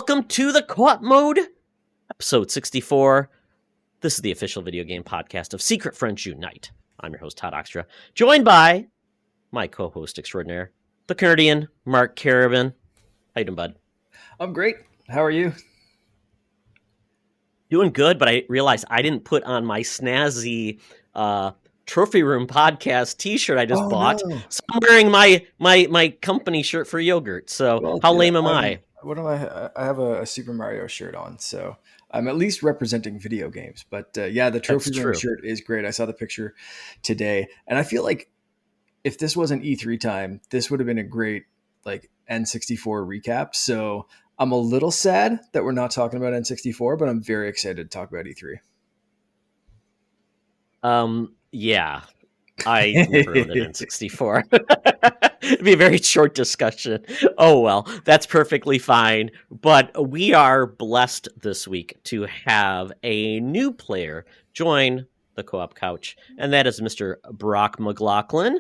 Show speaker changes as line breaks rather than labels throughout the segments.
welcome to the Co-op Mode, episode 64. This is the official video game podcast of Secret Friends Unite. I'm your host, Todd Oxtra, joined by my co-host extraordinaire, the Canadian Mark Carabin. How you doing, bud?
I'm great. How are you?
Doing good, but I realized I didn't put on my snazzy Trophy Room podcast t-shirt I just bought.
No.
So I'm wearing my company shirt for yogurt. So
Well,
how
yeah,
lame am I?
What am I? I have a Super Mario shirt on, so I'm at least representing video games. But yeah, the Trophy Room shirt is great. I saw the picture today, and I feel like if this wasn't E3 time, this would have been a great like N64 recap. So I'm a little sad that we're not talking about N64, but I'm very excited to talk about E3.
Yeah, I never owned an N64. It'd be a very short discussion. Oh, well, that's perfectly fine. But we are blessed this week to have a new player join the Co-op Couch, and that is Mr. Brock McLaughlin.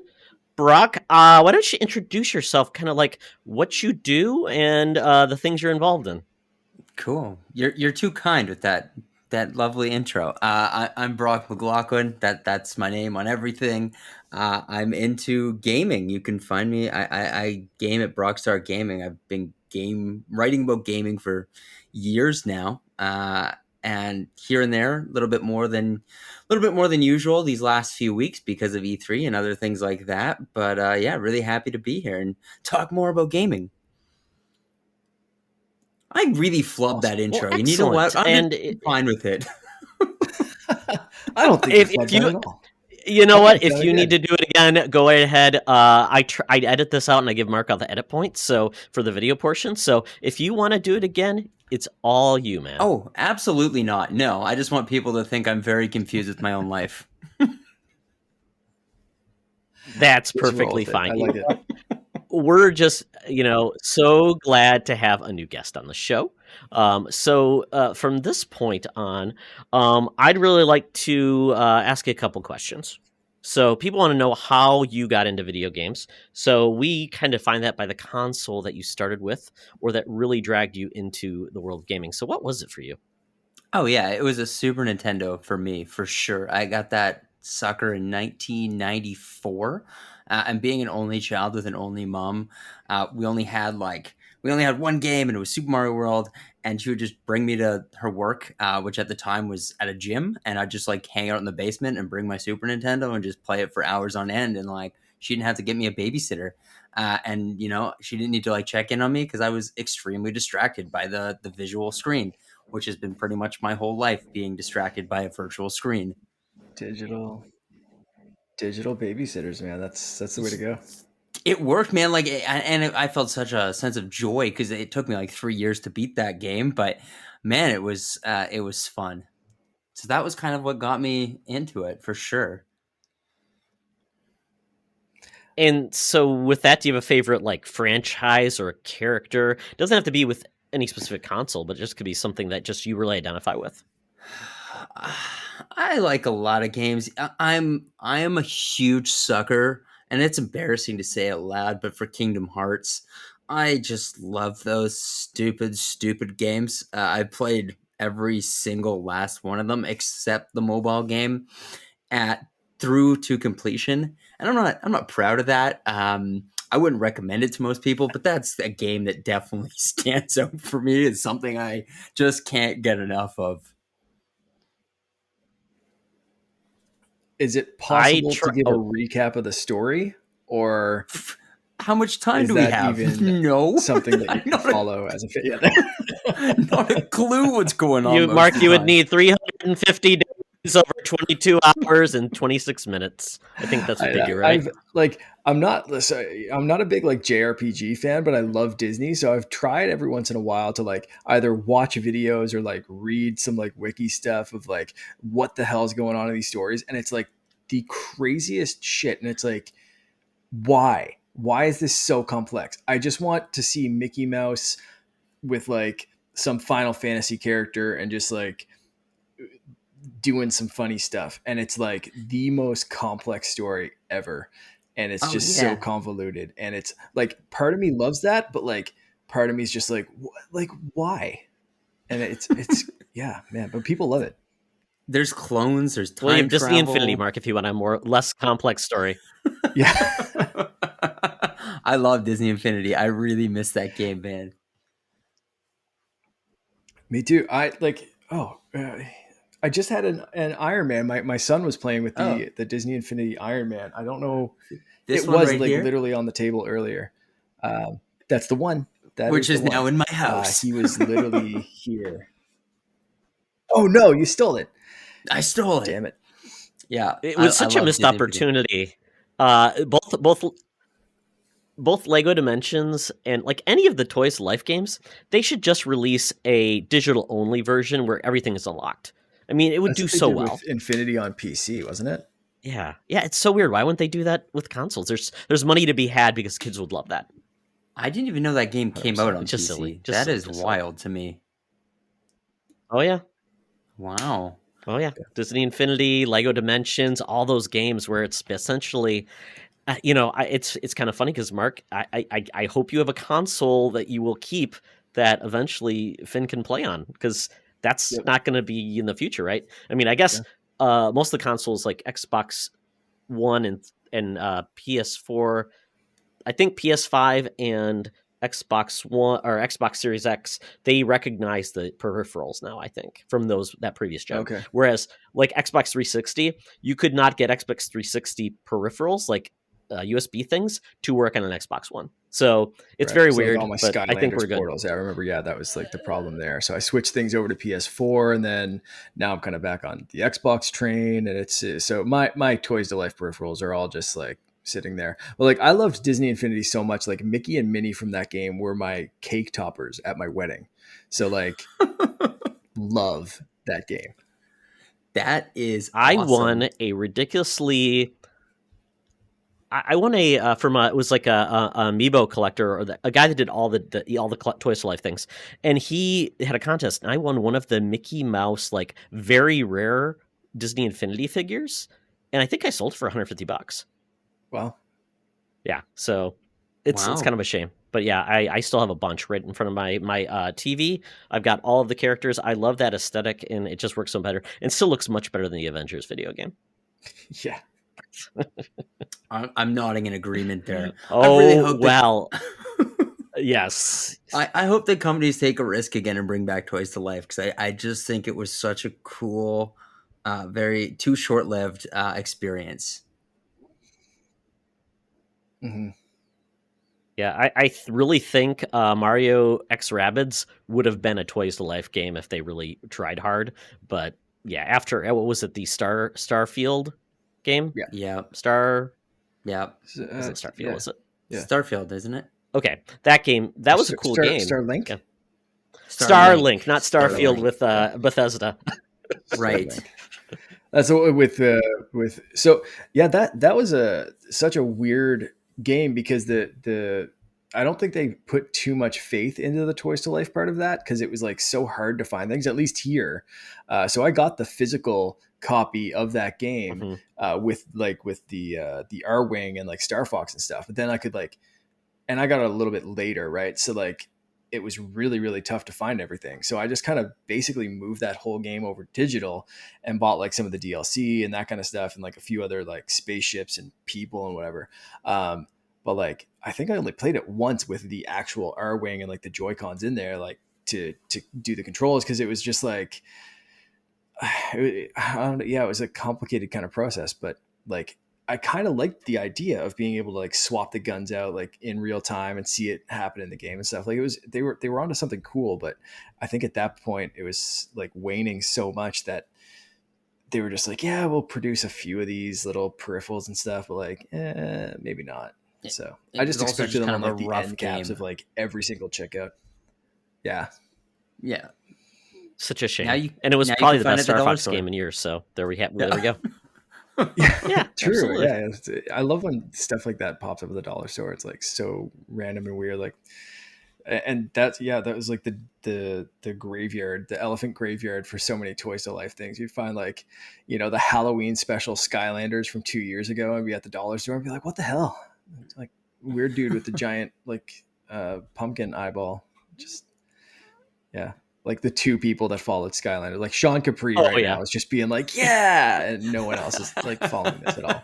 Brock, why don't you introduce yourself, kind of like what you do and the things you're involved in?
Cool. You're too kind with that lovely intro. I'm Brock McLaughlin. That's my name on everything. I'm into gaming. You can find me. I game at Brockstar Gaming. I've been writing about gaming for years now. And here and there, a little bit more than usual these last few weeks because of E3 and other things like that. But yeah, really happy to be here and talk more about gaming. I really flubbed that intro.
Well,
you know what? I'm fine with it.
I don't think
if
you at all.
You know what? If you need to do it again, go ahead. I edit this out and I give Mark all the edit points. So for the video portion. So if you want to do it again, it's all you, man.
Oh, absolutely not. No, I just want people to think I'm very confused with my own life.
That's perfectly fine.
I like it.
We're just, so glad to have a new guest on the show. So from this point on, I'd really like to ask you a couple questions. So people want to know how you got into video games. So we kind of find that by the console that you started with or that really dragged you into the world of gaming. So what was it for you?
Oh, yeah. It was a Super Nintendo for me, for sure. I got that sucker in 1994. And being an only child with an only mom, we only had one game, and it was Super Mario World. And she would just bring me to her work, which at the time was at a gym, and I'd just like hang out in the basement and bring my Super Nintendo and just play it for hours on end. And like she didn't have to get me a babysitter, and she didn't need to like check in on me because I was extremely distracted by the visual screen, which has been pretty much my whole life, being distracted by a virtual screen.
Digital babysitters, man. That's the way to go.
It worked, man. I felt such a sense of joy because it took me like 3 years to beat that game. But man, it was fun. So that was kind of what got me into it for sure.
And so with that, do you have a favorite like franchise or a character? It doesn't have to be with any specific console, but it just could be something that just you really identify with.
I like a lot of games. I am a huge sucker, and it's embarrassing to say it loud, but for Kingdom Hearts, I just love those stupid games. I played every single last one of them except the mobile game through to completion, and I'm not proud of that. I wouldn't recommend it to most people, but that's a game that definitely stands out for me. It's something I just can't get enough of.
Is it possible to give a recap of the story, or
how much time do we have? No,
something that you can follow as a fan.
Not a clue what's going on.
Mark, you would need 350 days over 22 hours and 26 minutes. I think that's a figure, right?
I'm not a big like JRPG fan, but I love Disney, so I've tried every once in a while to like either watch videos or like read some like wiki stuff of like what the hell's going on in these stories, and it's like the craziest shit, and it's like, why is this so complex? I just want to see Mickey Mouse with like some Final Fantasy character and just like doing some funny stuff, and it's like the most complex story ever, and it's so convoluted, and it's like part of me loves that, but like part of me is just like, like why? And it's yeah, man. But people love it.
There's clones. There's
Well, you
time
have Disney Infinity,
travel.
Mark, if you want a more less complex story.
Yeah.
I love Disney Infinity. I really miss that game, man.
Me too. I like. I just had an Iron Man. My son was playing with
Oh,
the Disney Infinity Iron Man. I don't know.
this
It
one
was
right
like
here,
literally on the table earlier. That's the one. That
which
is the
is now
one.
in my house.
He was literally here. Oh no, you stole it.
I stole it.
Damn it.
Yeah,
It was
I
such a
love
missed
Disney Infinity.
opportunity. Both Lego Dimensions and like any of the Toys to Life games, they should just release a digital only version where everything is unlocked. I mean, it would
That's
do
what they
so
did
well.
with Infinity on PC, wasn't it?
Yeah, yeah, it's so weird. Why wouldn't they do that with consoles? There's money to be had because kids would love that.
I didn't even know that game came out
100%.
on
It's just silly,
PC.
just
That
silly,
is
just silly.
wild to me.
Oh yeah,
Wow.
oh yeah. Disney Infinity, Lego Dimensions, all those games where it's essentially, it's kind of funny because Mark, I hope you have a console that you will keep that eventually Finn can play on because that's
Yep.
not going to be in the future, right? I mean, I guess
Yeah.
most of the consoles like Xbox One and PS4, I think PS5 and Xbox One or Xbox Series X, they recognize the peripherals now, I think, from that previous gen.
Okay.
Whereas like Xbox 360, you could not get Xbox 360 peripherals like USB things to work on an Xbox One. So it's
Right.
very
So like all
weird,
my
but I think
Skylanders
we're good.
portals. Yeah, I remember. Yeah, that was like the problem there. So I switched things over to PS4, and then now I'm kind of back on the Xbox train. And it's so my Toys to Life peripherals are all just like sitting there. But like I loved Disney Infinity so much. Like Mickey and Minnie from that game were my cake toppers at my wedding. So like love that game.
That is
I
awesome.
won a ridiculously I won a from a it was like a amiibo collector or a guy that did all the Toys to Life things, and he had a contest, and I won one of the Mickey Mouse like very rare Disney Infinity figures, and I think I sold for $150.
Wow.
Yeah, so it's
Wow.
kind of a shame, but yeah, I still have a bunch right in front of my TV. I've got all of the characters. I love that aesthetic, and it just works so better, and still looks much better than the Avengers video game.
Yeah.
I'm nodding in agreement there. I really
Oh
hope that
well, yes.
I hope that companies take a risk again and bring back Toys to Life because I just think it was such a cool, very too short lived experience.
Mm-hmm.
Yeah, I really think Mario X Rabbids would have been a Toys to Life game if they really tried hard. But yeah, after what was it, the Starfield game?
Yeah.
Yeah,
Star
yeah.
was it Starfield?
Yeah.
Was it?
Yeah.
Starfield, isn't it?
Okay, that game that was a cool game.
Starlink.
Yeah.
Starlink.
Starlink, not Starfield
Starlink.
with
Yeah.
Bethesda.
Right.
Starlink. That's what with so yeah, that was such a weird game because the I don't think they put too much faith into the Toys to Life part of that because it was like so hard to find things, at least here. So I got the physical copy of that game
Hmm.
with the R Wing and like Star Fox and stuff. But then I could like, and I got it a little bit later, right? So like it was really, really tough to find everything. So I just kind of basically moved that whole game over digital and bought like some of the DLC and that kind of stuff and like a few other like spaceships and people and whatever. But like I think I only played it once with the actual R Wing and like the Joy Cons in there, like to do the controls because it was just like I don't know, yeah, it was a complicated kind of process, but like I kind of liked the idea of being able to like swap the guns out like in real time and see it happen in the game and stuff. Like it was they were onto something cool, but I think at that point it was like waning so much that they were just like, yeah, we'll produce a few of these little peripherals and stuff, but like, maybe not.
It,
So I
it was
just
also
expected
just
them
kind
on
of a
like the
rough
end caps
game.
of like every single checkout. Yeah.
Yeah.
Such a shame.
Now you
And it was
now you
probably
can
the
find it
best
at the
Star
dollar
Fox
store.
game in years. So there we
Yeah.
go.
Yeah,
Yeah,
true.
absolutely.
Yeah, I love when stuff like that pops up at the dollar store. It's like so random and weird. Like, and that's yeah, that was like the graveyard, the elephant graveyard for so many Toys to Life things. You'd find like, the Halloween special Skylanders from 2 years ago, and be at the dollar store and be like, what the hell? It's like weird dude with the giant like pumpkin eyeball. Just yeah, like the two people that followed Skylander, like Sean Capri now is just being like, yeah, and no one else is like following this at all.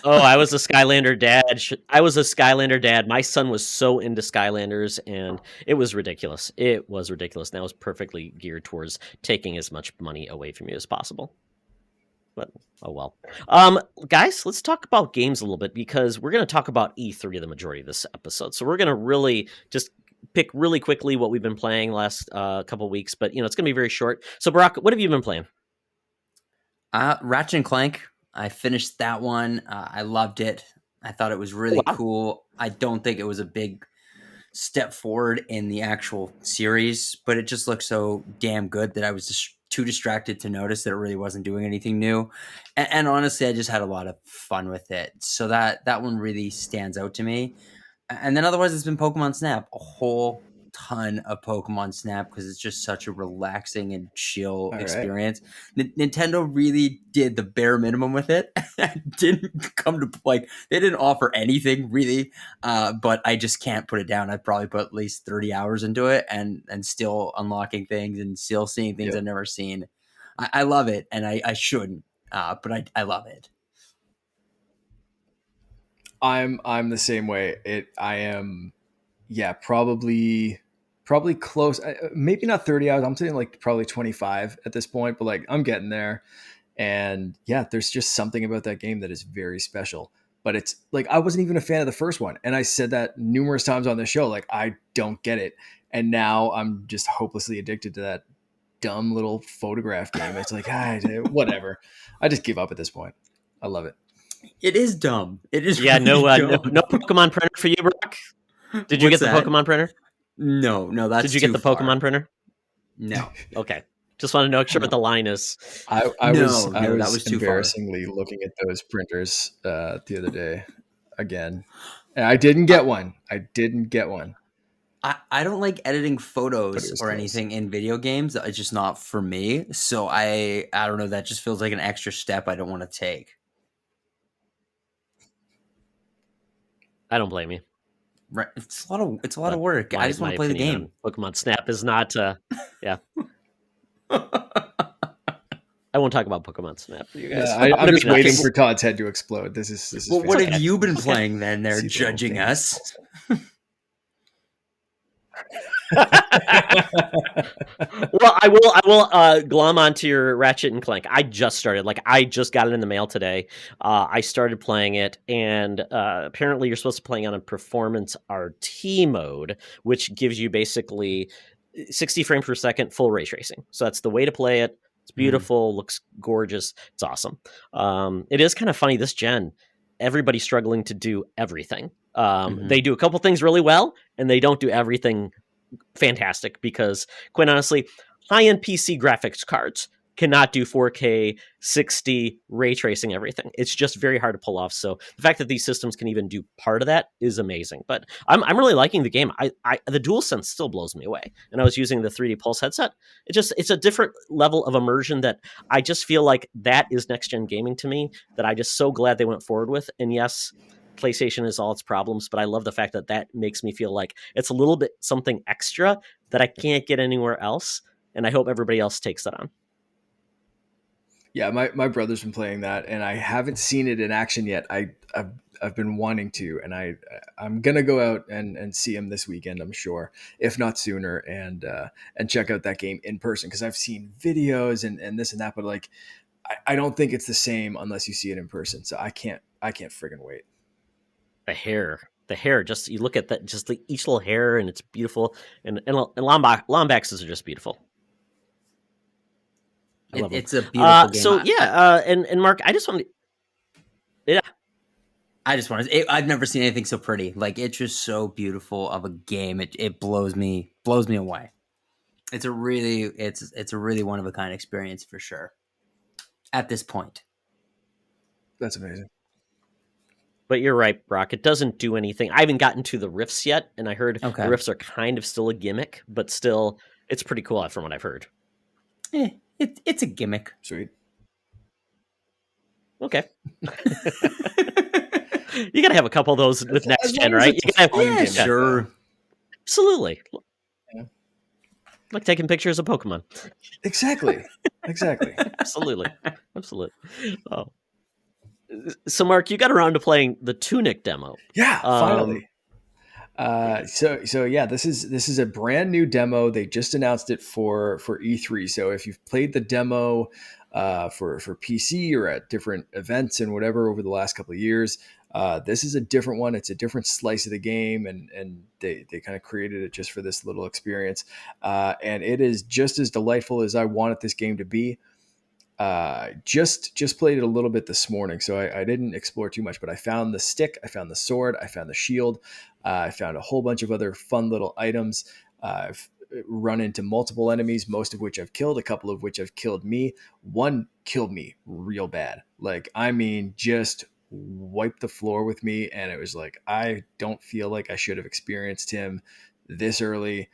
Oh, I was a Skylander dad. I was a Skylander dad. My son was so into Skylanders, and it was ridiculous. It was ridiculous. And that was perfectly geared towards taking as much money away from you as possible. But oh well. Guys, let's talk about games a little bit, because we're going to talk about E3 the majority of this episode. So we're going to really just pick really quickly what we've been playing last couple weeks, but it's going to be very short. So Brock, what have you been playing?
Ratchet and Clank. I finished that one. I loved it. I thought it was really cool. I don't think it was a big step forward in the actual series, but it just looked so damn good that I was just too distracted to notice that it really wasn't doing anything new. And honestly, I just had a lot of fun with it. So that one really stands out to me. And then otherwise, it's been Pokemon Snap. A whole ton of Pokemon Snap, because it's just such a relaxing and chill experience. Nintendo really did the bare minimum with it. Didn't come to they didn't offer anything really, but I just can't put it down. I've probably put at least 30 hours into it, and still unlocking things and still seeing things I've never seen. I love it, and I shouldn't, but I love it.
I'm the same way. I am, probably close. Maybe not 30 hours. I'm saying like probably 25 at this point, but like I'm getting there. And there's just something about that game that is very special. But it's like, I wasn't even a fan of the first one, and I said that numerous times on the show. Like, I don't get it, and now I'm just hopelessly addicted to that dumb little photograph game. It's like, whatever. I just give up at this point. I love it.
It is dumb. It is.
Yeah, really no Pokemon printer for you, Brock. Did you get the Pokemon printer?
No, that's.
Did you get the Pokemon printer?
No.
Okay. Just want to know sure what the line is.
I was embarrassingly looking at those printers the other day again, and I didn't get one.
I don't like editing photos or anything in video games. It's just not for me. So I don't know. That just feels like an extra step I don't want to take.
I don't blame you.
Right, it's a lot of work. I just want to play the game.
Pokemon Snap is not. Yeah. I won't talk about Pokemon Snap. You guys.
I'm just waiting for Todd's head to explode. This is.
Well, what have you been playing then? They're judging us.
Well, I will glom onto your Ratchet and Clank. I just started. I just got it in the mail today. I started playing it, and apparently you're supposed to play on a performance RT mode, which gives you basically 60 frames per second full ray tracing. So that's the way to play it. It's beautiful, looks gorgeous. It's awesome. It is kind of funny this gen. Everybody's struggling to do everything. They do a couple things really well, and they don't do everything fantastic, because quite honestly, high-end PC graphics cards cannot do 4K 60 ray tracing everything. It's just very hard to pull off. So the fact that these systems can even do part of that is amazing. But I'm really liking the game. The DualSense still blows me away. And I was using the 3D Pulse headset. It's a different level of immersion that I just feel like that is next gen gaming to me, that I just so glad they went forward with. And yes, PlayStation is all its problems, but I love the fact that makes me feel like it's a little bit something extra that I can't get anywhere else. And I hope everybody else takes that on.
Yeah, my brother's been playing that, and I haven't seen it in action yet. I've been wanting to, and I'm gonna go out and see him this weekend, I'm sure, if not sooner, and check out that game in person, because I've seen videos and this and that, but like I don't think it's the same unless you see it in person. So I can't friggin' wait.
The hair, just you look at that, just each little hair, and it's beautiful, and Lombaxes are just beautiful.
It's a beautiful game.
So and Mark, I just want to,
I've never seen anything so pretty. Like, it's just so beautiful of a game. It blows me away. It's a really one of a kind experience for sure. At this point,
that's amazing.
But you're right, Brock. It doesn't do anything. I haven't gotten to the rifts yet, and I heard the rifts are kind of still a gimmick, but still, it's pretty cool from what I've heard.
It's a gimmick.
Sweet.
Okay. You gotta have a couple of those with next gen, right?
Sure.
Absolutely.
Yeah.
Like taking pictures of Pokemon.
Exactly.
Absolutely. Oh. So Mark, you got around to playing the Tunic demo.
Yeah, finally. So yeah, this is a brand new demo. They just announced it for E3. So if you've played the demo for PC or at different events and whatever over the last couple of years, this is a different one. It's a different slice of the game, and they kind of created it just for this little experience. And it is just as delightful as I wanted this game to be. Just played it a little bit this morning, so I didn't explore too much, but I found the stick, I found the sword, I found the shield, I found a whole bunch of other fun little items. I've run into multiple enemies, most of which I've killed, a couple of which have killed me. One killed me real bad, like I mean just wiped the floor with me, and it was like I don't feel like I should have experienced him this early.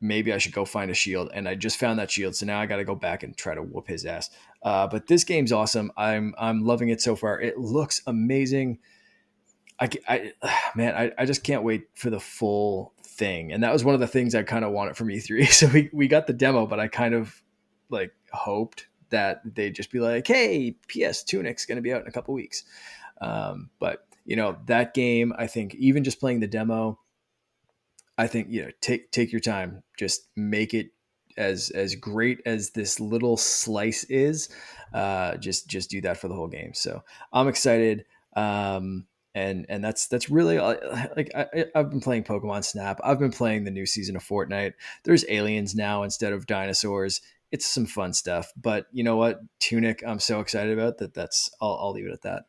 Maybe I should go find a shield. And I just found that shield. So now I got to go back and try to whoop his ass. But this game's awesome. I'm loving it so far. It looks amazing. I just can't wait for the full thing. And that was one of the things I kind of wanted from E3. So we got the demo, but I kind of like hoped that they'd just be like, hey, PS Tunic's going to be out in a couple weeks. But you know, that game, I think even just playing the demo, I think, you know, take your time, just make it as great as this little slice is. Just do that for the whole game. So I'm excited. And that's really like I've been playing Pokemon Snap. I've been playing the new season of Fortnite. There's aliens now instead of dinosaurs. It's some fun stuff. But you know what, Tunic, I'm so excited about that. I'll leave it at that.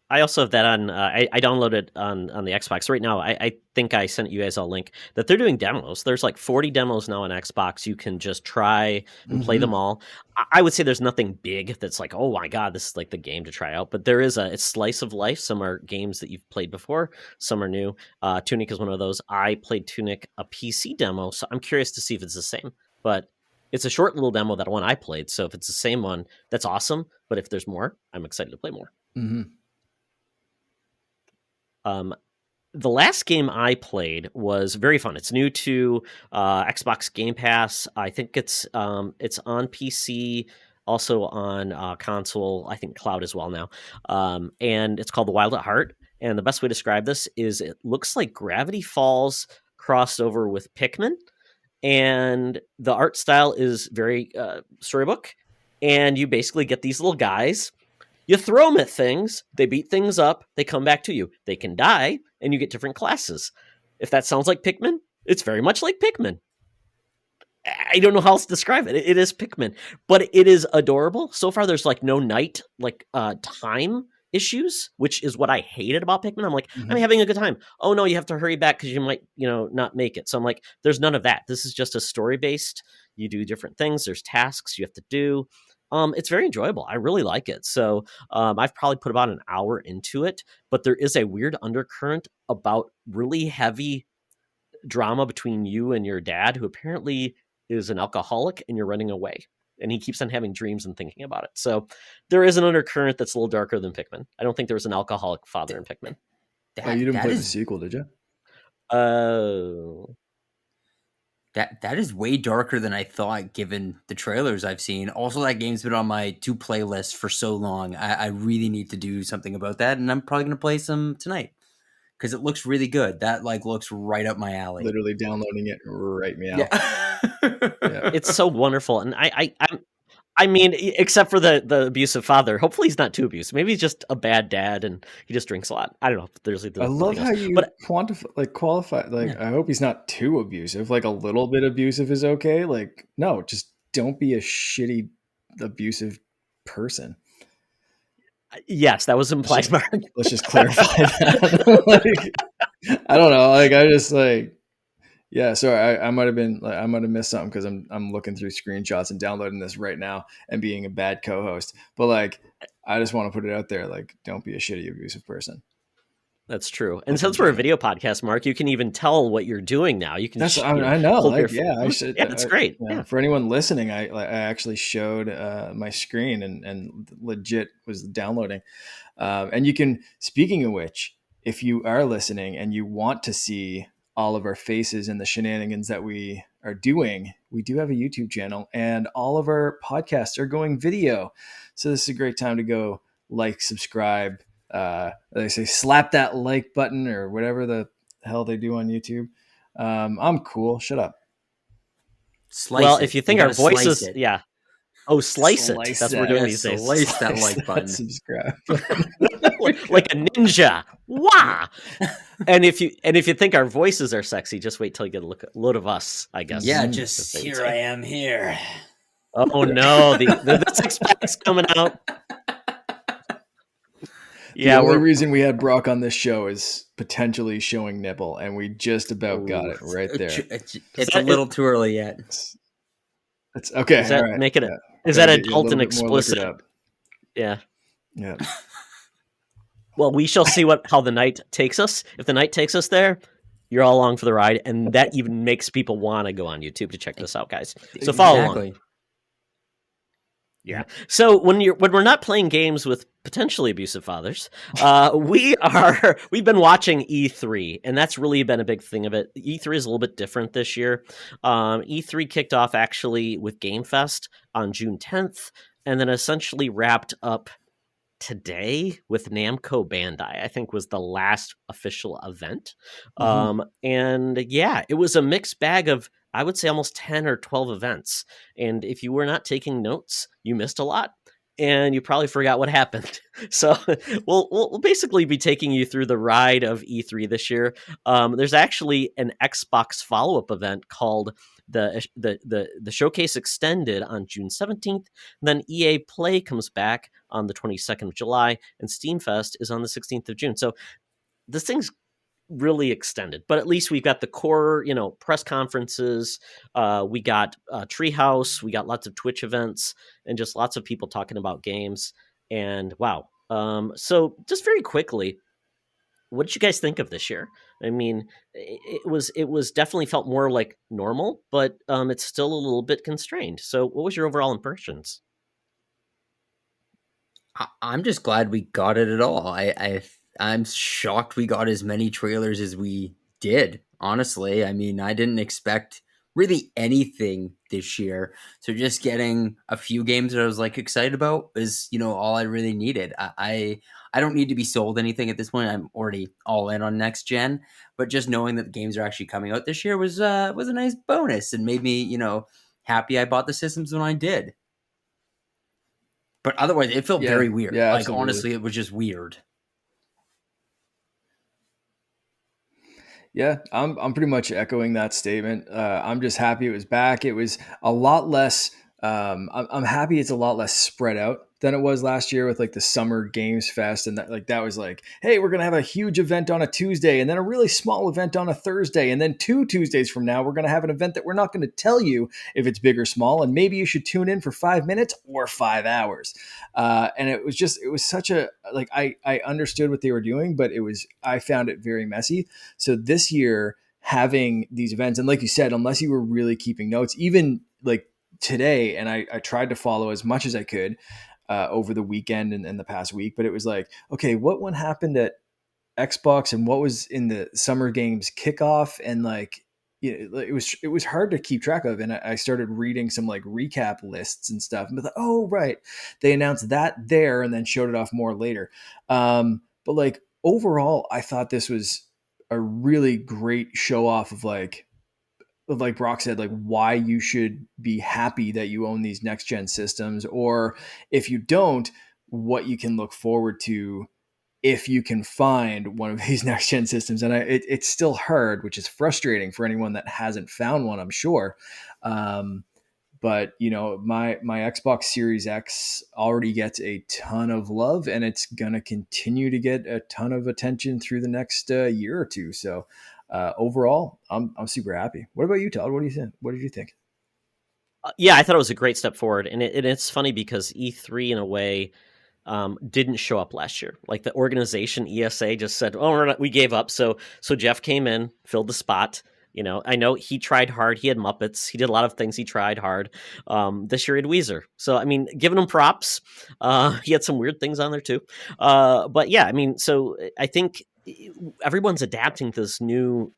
I also have that on. I downloaded it on the Xbox right now. I think I sent you guys a link that they're doing demos. There's like 40 demos now on Xbox. You can just try and play them all. I would say there's nothing big that's like, oh my god, this is like the game to try out. But there is it's slice of life. Some are games that you've played before. Some are new. Tunic is one of those. I played Tunic a PC demo, so I'm curious to see if it's the same. But it's a short little demo, that one I played. So if it's the same one, that's awesome. But if there's more, I'm excited to play more.
Mm-hmm.
The last game I played was very fun. It's new to Xbox Game Pass. I think it's on PC, also on console. I think cloud as well now. And it's called The Wild at Heart. And the best way to describe this is it looks like Gravity Falls crossed over with Pikmin, and the art style is very storybook. And you basically get these little guys. You throw them at things, they beat things up, they come back to you. They can die, and you get different classes. If that sounds like Pikmin, it's very much like Pikmin. I don't know how else to describe it. It is Pikmin, but it is adorable. So far, there's like no night, like time issues, which is what I hated about Pikmin. I'm like, I'm having a good time. Oh no, you have to hurry back because you might, not make it. So I'm like, there's none of that. This is just a story based. You do different things. There's tasks you have to do. It's very enjoyable. I really like it. So I've probably put about an hour into it, but there is a weird undercurrent about really heavy drama between you and your dad, who apparently is an alcoholic, and you're running away. And he keeps on having dreams and thinking about it. So there is an undercurrent that's a little darker than Pikmin. I don't think there was an alcoholic father in Pikmin.
You didn't play the sequel, did you?
That is way darker than I thought, given the trailers I've seen. Also, that game's been on my to play list for so long. I really need to do something about that, and I'm probably going to play some tonight because it looks really good. That looks right up my alley.
Literally downloading it right meow.
Yeah.
Yeah.
It's so wonderful, and I mean, except for the abusive father. Hopefully, he's not too abusive. Maybe he's just a bad dad and he just drinks a lot. I don't know. There's
I love how you qualify. Yeah. I hope he's not too abusive. Like a little bit abusive is okay. Like no, just don't be a shitty, abusive person.
Yes, that was implied.
Let's just clarify that. I don't know. I just yeah, sorry, I might have missed something because I'm looking through screenshots and downloading this right now and being a bad co-host. But I just want to put it out there, don't be a shitty abusive person.
That's true. And since we're a video podcast, Mark, you can even tell what you're doing now. You can.
I know. I should.
Yeah, that's great.
For anyone listening, I actually showed my screen and legit was downloading. And you can. Speaking of which, if you are listening and you want to see all of our faces and the shenanigans that we are doing, we do have a YouTube channel, and all of our podcasts are going video. So this is a great time to go like, subscribe. They say slap that like button or whatever the hell they do on YouTube. I'm cool. Shut up.
Slice
if
it.
you think
You
our
gotta slice
voices,
it.
yeah. Oh, slice it.
Slice
That's what we're
that.
doing
Yeah,
these days.
slice that like
That
button.
subscribe.
Like a ninja. Wah! And if you think our voices are sexy, just wait till you get a load of us, I guess.
Yeah,
Mhm.
just
as they would
here
say.
I am here.
Oh no, the six pack's coming out.
The
Yeah,
only
we're
reason we had Brock on this show is potentially showing nipple, and we just about got
Ooh.
it right there.
It's a little too early yet.
It's okay.
Is that
all right.
making it?
Yeah.
Is
Gotta
that
get you a
adult
little
and
bit more liquored
explicit?
up.
Yeah.
Yeah.
Well, we shall see how the night takes us. If the night takes us there, you're all along for the ride, and that even makes people want to go on YouTube to check this out, guys. So follow along.
Exactly.
Yeah. So when we're not playing games with potentially abusive fathers, we've been watching E3, and that's really been a big thing of it. E3 is a little bit different this year. E3 kicked off actually with Game Fest on June 10th, and then essentially wrapped up today with Namco Bandai. I think was the last official event. And yeah, it was a mixed bag of, I would say, almost 10 or 12 events. And if you were not taking notes, you missed a lot. And you probably forgot what happened. So we'll basically be taking you through the ride of E3 this year. There's actually an Xbox follow-up event called the Showcase Extended on June 17th. Then EA Play comes back on the 22nd of July, and Steam Fest is on the 16th of June. So this thing's really extended, but at least we've got the core, press conferences. We got Treehouse. We got lots of Twitch events and just lots of people talking about games. And wow. So just very quickly, what did you guys think of this year? I mean, it was definitely felt more like normal, but it's still a little bit constrained. So what was your overall impressions?
I'm just glad we got it at all. I'm shocked we got as many trailers as we did. Honestly, I mean, I didn't expect really anything this year. So just getting a few games that I was like excited about is, all I really needed. I don't need to be sold anything at this point. I'm already all in on next gen, but just knowing that the games are actually coming out this year was a nice bonus and made me, happy I bought the systems when I did. But otherwise, it felt very weird.
Yeah,
like,
absolutely.
honestly, it was just weird.
Yeah, I'm pretty much echoing that statement. I'm just happy it was back. It was a lot less. I'm happy it's a lot less spread out than it was last year with like the Summer Games Fest, and that was like, hey, we're gonna have a huge event on a Tuesday, and then a really small event on a Thursday, and then 2 Tuesdays from now we're gonna have an event that we're not gonna tell you if it's big or small, and maybe you should tune in for 5 minutes or 5 hours. And it was such a like I understood what they were doing, but I found it very messy. So this year having these events, and like you said, unless you were really keeping notes, even like today, and I tried to follow as much as I could over the weekend and the past week, but it was like, okay, what one happened at Xbox and what was in the Summer Games kickoff, and like it was hard to keep track of. And I started reading some like recap lists and stuff, and I thought, oh right, they announced that there and then showed it off more later. But like overall, I thought this was a really great show off of like Brock said, like why you should be happy that you own these next gen systems, or if you don't, what you can look forward to if you can find one of these next gen systems. And it's still hard, which is frustrating for anyone that hasn't found one, I'm sure. But my Xbox Series X already gets a ton of love, and it's gonna continue to get a ton of attention through the next year or two. So overall, I'm super happy. What about you, Todd? What do you think? What did you think?
Yeah, I thought it was a great step forward, and it's funny because E3 in a way didn't show up last year. Like the organization ESA just said, "Oh, we gave up." So Jeff came in, filled the spot. I know he tried hard. He had Muppets. He did a lot of things. He tried hard. This year he had Weezer. So I mean, giving him props. He had some weird things on there too. But yeah, I mean, so I think everyone's adapting to this new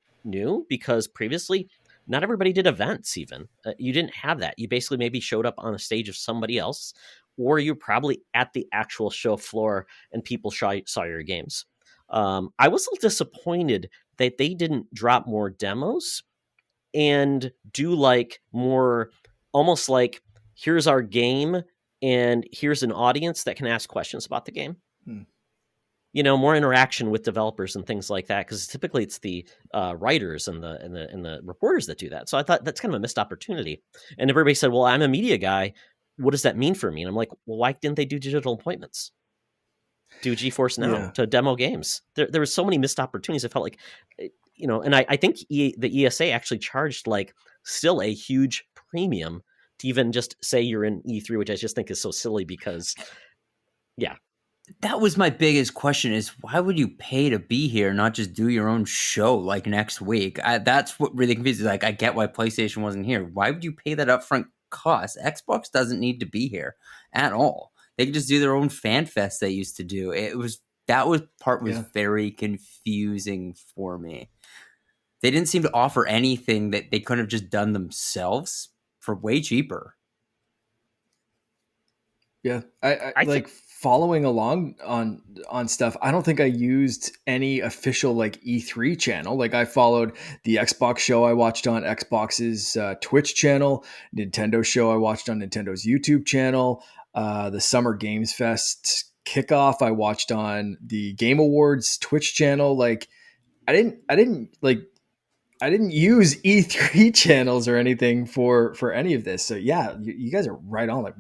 because previously not everybody did events. Even you didn't have that. You basically maybe showed up on a stage of somebody else, or you're probably at the actual show floor and people saw your games. I was a little disappointed that they didn't drop more demos and do like more, almost like, here's our game and here's an audience that can ask questions about the game.
Hmm.
More interaction with developers and things like that, because typically it's the writers and the reporters that do that. So I thought that's kind of a missed opportunity. And everybody said, well, I'm a media guy, what does that mean for me? And I'm like, well, why didn't they do digital appointments? Do GeForce Now
Yeah.
to demo games. There were so many missed opportunities. I felt like, and I think the ESA actually charged like still a huge premium to even just say you're in E3, which I just think is so silly because, yeah.
That was my biggest question: is why would you pay to be here, not just do your own show like next week? That's what really confuses me. Like, I get why PlayStation wasn't here. Why would you pay that upfront cost? Xbox doesn't need to be here at all. They could just do their own fan fest they used to do. That was
Yeah.
very confusing for me. They didn't seem to offer anything that they couldn't have just done themselves for way cheaper.
Yeah, I
I
like
think,
following along on stuff. I don't think I used any official like E3 channel. Like I followed the Xbox show I watched on Xbox's Twitch channel, Nintendo show I watched on Nintendo's YouTube channel, the Summer Games Fest kickoff I watched on the Game Awards Twitch channel. Like I didn't use E3 channels or anything for any of this. So yeah, you guys are right on. Like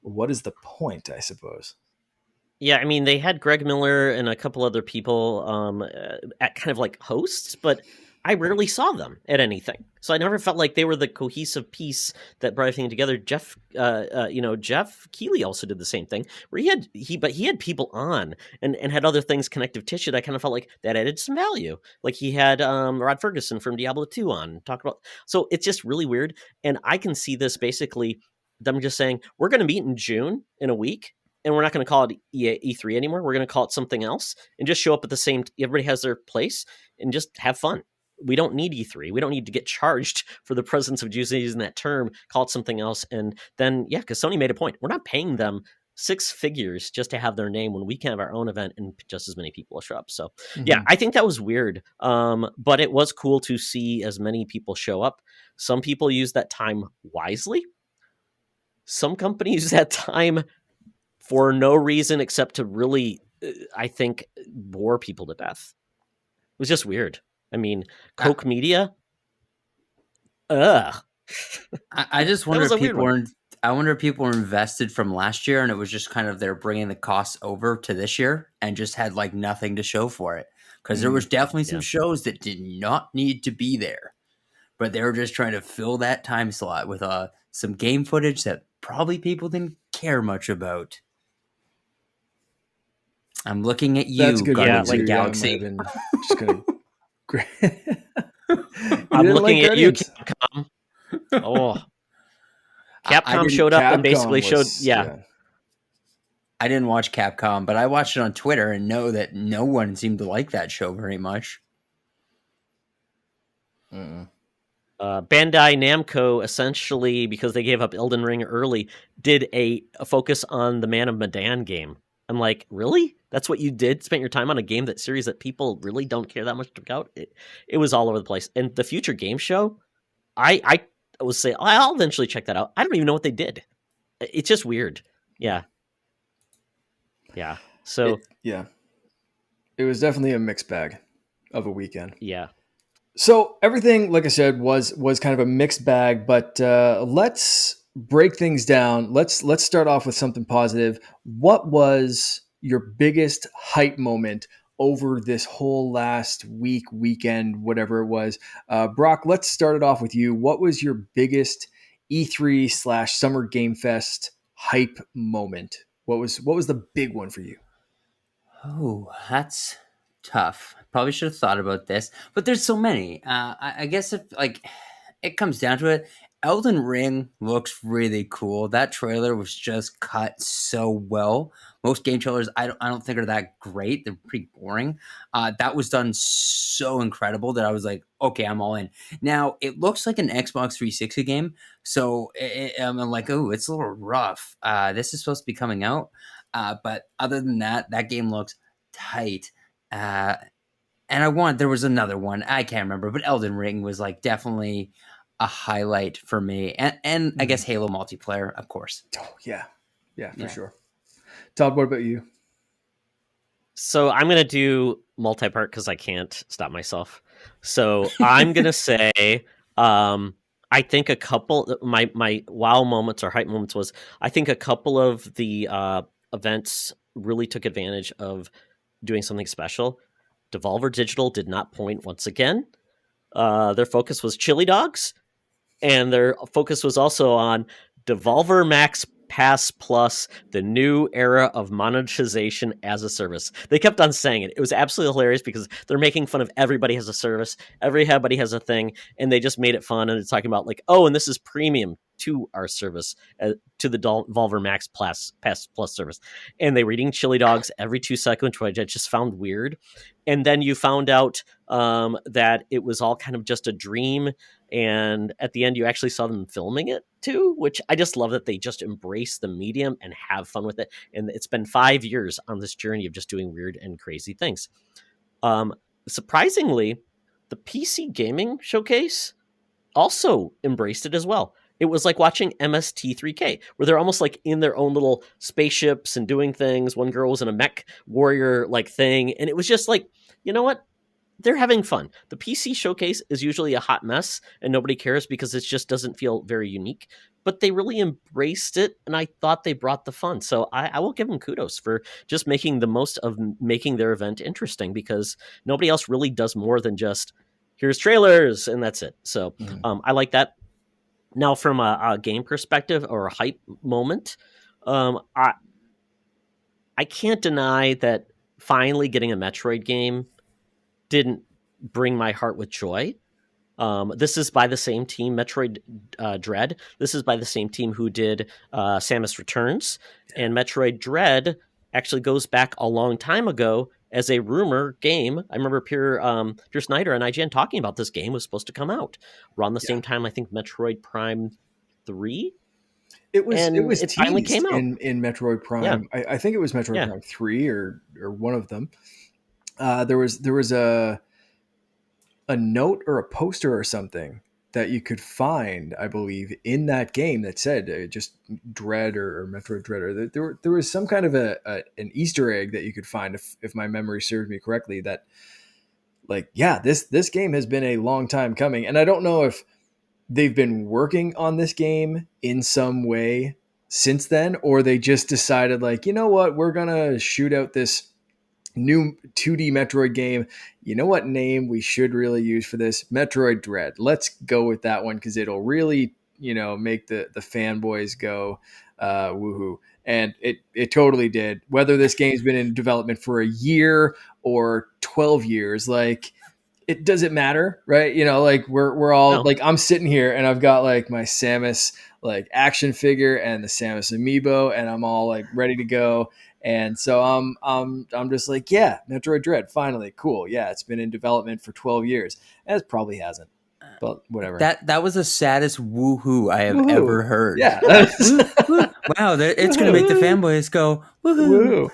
what is the point, I suppose?
yeah, I mean, they had Greg Miller and a couple other people at kind of like hosts, but I rarely saw them at anything. So I never felt like they were the cohesive piece that brought everything together. Jeff Keighley also did the same thing, where he had people on and had other things, connective tissue, that I kind of felt like that added some value. Like he had Rod Ferguson from Diablo 2 on talk about. So it's just really weird, and I can see this basically them just saying, we're going to meet in June in a week, and we're not going to call it E3 anymore. We're going to call it something else and just show up at the same. Everybody has their place and just have fun. We don't need E3. We don't need to get charged for the presence of using that term. Call it something else. And then, yeah, because Sony made a point. We're not paying them six figures just to have their name when we can have our own event and just as many people show up. So, yeah,
Mm-hmm.
I think that was weird. But it was cool to see as many people show up. Some people use that time wisely. Some companies use that time for no reason except to really, I think, bore people to death. It was just weird. I mean, Coke Media, ugh.
I just
That
wonder
was
if
a weird
people
one.
were. I wonder if people were invested from last year, and it was just kind of they're bringing the costs over to this year, and just had like nothing to show for it. Because there was definitely some
Yeah.
shows that did not need to be there, but they were just trying to fill that time slot with some game footage that probably people didn't care much about. I'm looking at
That's a
you,
good
Yeah,
point
Guardians of
too.
the
like,
Yeah, I might have
Galaxy.
been just gonna. You
I'm
didn't like
looking at you,
Guardians?
Capcom. Oh,
I
Capcom
didn't.
showed up and
Capcom
basically showed,
was
yeah.
yeah.
I didn't watch Capcom, but I watched it on Twitter and know that no one seemed to like that show very much.
Mm-mm.
Bandai Namco, essentially, because they gave up Elden Ring early, did a focus on the Man of Medan game. I'm like, really? That's what you did? Spent your time on a game, that series that people really don't care that much about? It was all over the place. And the Future Game Show, I would say I'll eventually check that out. I don't even know what they did. It's just weird. Yeah. Yeah. So,
Yeah, it was definitely a mixed bag of a weekend.
yeah.
So everything, like I said, was kind of a mixed bag. But let's break things down. Let's start off with something positive. What was your biggest hype moment over this whole last weekend, whatever it was? Brock, let's start it off with you. What was your biggest E3 / Summer Game Fest hype moment? What was the big one for you?
Oh, that's tough. Probably should have thought about this, but there's so many. I guess if like it comes down to it, Elden Ring looks really cool. That trailer was just cut so well. Most game trailers, I don't think are that great. They're pretty boring. That was done so incredible that I was like, okay, I'm all in. Now it looks like an Xbox 360 game, so I'm like, oh, it's a little rough. This is supposed to be coming out, but other than that, that game looks tight. Uh, and there was another one I can't remember, but Elden Ring was like definitely a highlight for me, and I guess Halo multiplayer, of course.
Oh yeah, for
Yeah.
sure. Todd, what about you?
So I'm gonna do multi-part because I can't stop myself. So I'm gonna say, I think a couple my wow moments or hype moments was I think a couple of the events really took advantage of doing something special. Devolver Digital did not point once again. Their focus was chili dogs, and their focus was also on Devolver Max Pass Plus, the new era of monetization as a service. They kept on saying it. It was absolutely hilarious because they're making fun of everybody has a service, everybody has a thing, and they just made it fun. And it's talking about like, oh, and this is premium to our service, to the Devolver Max Pass Plus service. And they were eating chili dogs every 2 seconds, which I just found weird. And then you found out that it was all kind of just a dream, and at the end you actually saw them filming it too, which I just love that they just embrace the medium and have fun with it. And it's been 5 years on this journey of just doing weird and crazy things. Surprisingly, the PC gaming showcase also embraced it as well. It was like watching MST3K, where they're almost like in their own little spaceships and doing things. One girl was in a mech warrior like thing, and it was just like, you know what? They're having fun. The PC showcase is usually a hot mess and nobody cares because it just doesn't feel very unique. But they really embraced it, and I thought they brought the fun. So I will give them kudos for just making the most of making their event interesting, because nobody else really does more than just here's trailers and that's it. So I like that. Now, from a game perspective or a hype moment, I can't deny that finally getting a Metroid game didn't bring my heart with joy. This is by the same team, Metroid Dread. This is by the same team who did Samus Returns. And Metroid Dread actually goes back a long time ago as a rumor game. I remember Pierre Snyder on IGN talking about this game was supposed to come out around the same time, I think, Metroid Prime 3.
It was
finally
teased
came out
in Metroid Prime.
Yeah.
I think it was Metroid Prime 3 or one of them. There was a note or a poster or something that you could find, I believe, in that game that said just Dread or Metroid Dread, or there was some kind of an Easter egg that you could find, if my memory serves me correctly, that like, yeah, this game has been a long time coming. And I don't know if they've been working on this game in some way since then, or they just decided like, you know what, we're going to shoot out this new 2D Metroid game. You know what name we should really use for this? Metroid Dread. Let's go with that one because it'll really, make the fanboys go woohoo. And it totally did. Whether this game's been in development for a year or 12 years, like, it doesn't matter, right? Like we're all like, I'm sitting here and I've got like my Samus like action figure and the Samus amiibo, and I'm all like ready to go. And so I'm just like, yeah, Metroid Dread, finally, cool. Yeah, it's been in development for 12 years. And it probably hasn't, but whatever.
That was the saddest woohoo I have ever heard.
Yeah.
Wow, it's going to make the fanboys go woohoo.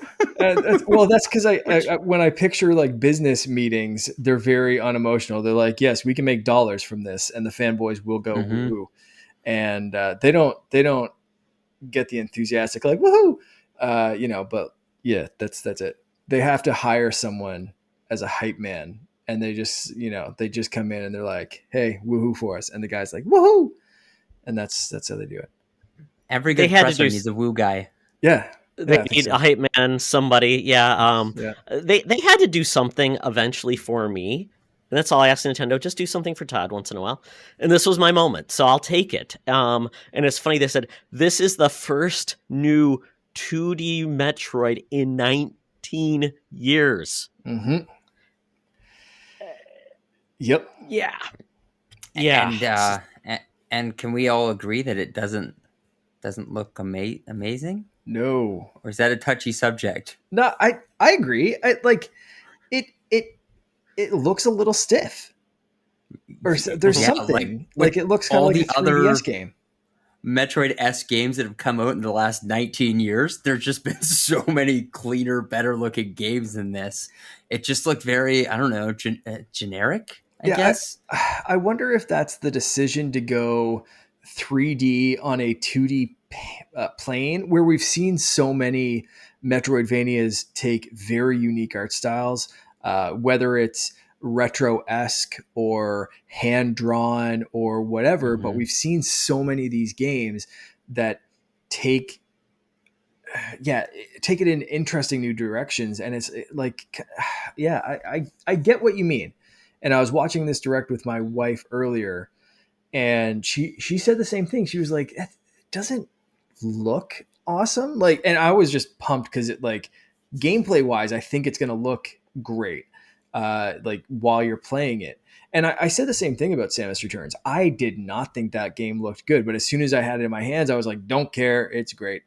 Well, that's because I when I picture like business meetings, they're very unemotional. They're like, yes, we can make dollars from this, and the fanboys will go woohoo. And they don't get the enthusiastic like woohoo. But yeah, that's it. They have to hire someone as a hype man, and they just come in and they're like, hey, woohoo for us, and the guy's like woohoo, and that's how they do it.
Every good presser needs a woo guy.
Yeah,
they need a hype man, somebody. Yeah, they had to do something eventually for me. And that's all I asked Nintendo. Just do something for Todd once in a while. And this was my moment, so I'll take it. And it's funny, they said, this is the first new 2D Metroid in 19 years.
Mm-hmm. Yep.
Yeah.
Yeah. And can we all agree that it doesn't look amazing?
No,
Or is that a touchy subject?
no, I agree. Like it it it looks a little stiff, or there's
Yeah, like
something
with
like it looks kind of
all
like a
the
3DS
other
game.
Metroid-esque games that have come out in the last 19 years, there's just been so many cleaner, better looking games than this. It just looked very, I don't know, generic, I
Yeah,
guess.
I wonder if that's the decision to go 3D on a 2D plane, where we've seen so many Metroidvanias take very unique art styles, whether it's retro esque or hand drawn or whatever. But
Hmm.
we've seen so many of these games that take yeah take it in interesting new directions, and it's like yeah I get what you mean. And I was watching this direct with my wife earlier, and she said the same thing. She was like, it doesn't look awesome, like, and I was just pumped because it, like, gameplay wise, I think it's going to look great, like, while you're playing it. And I said the same thing about Samus Returns. I did not think that game looked good, but as soon as I had it in my hands, I was like, don't care, it's great.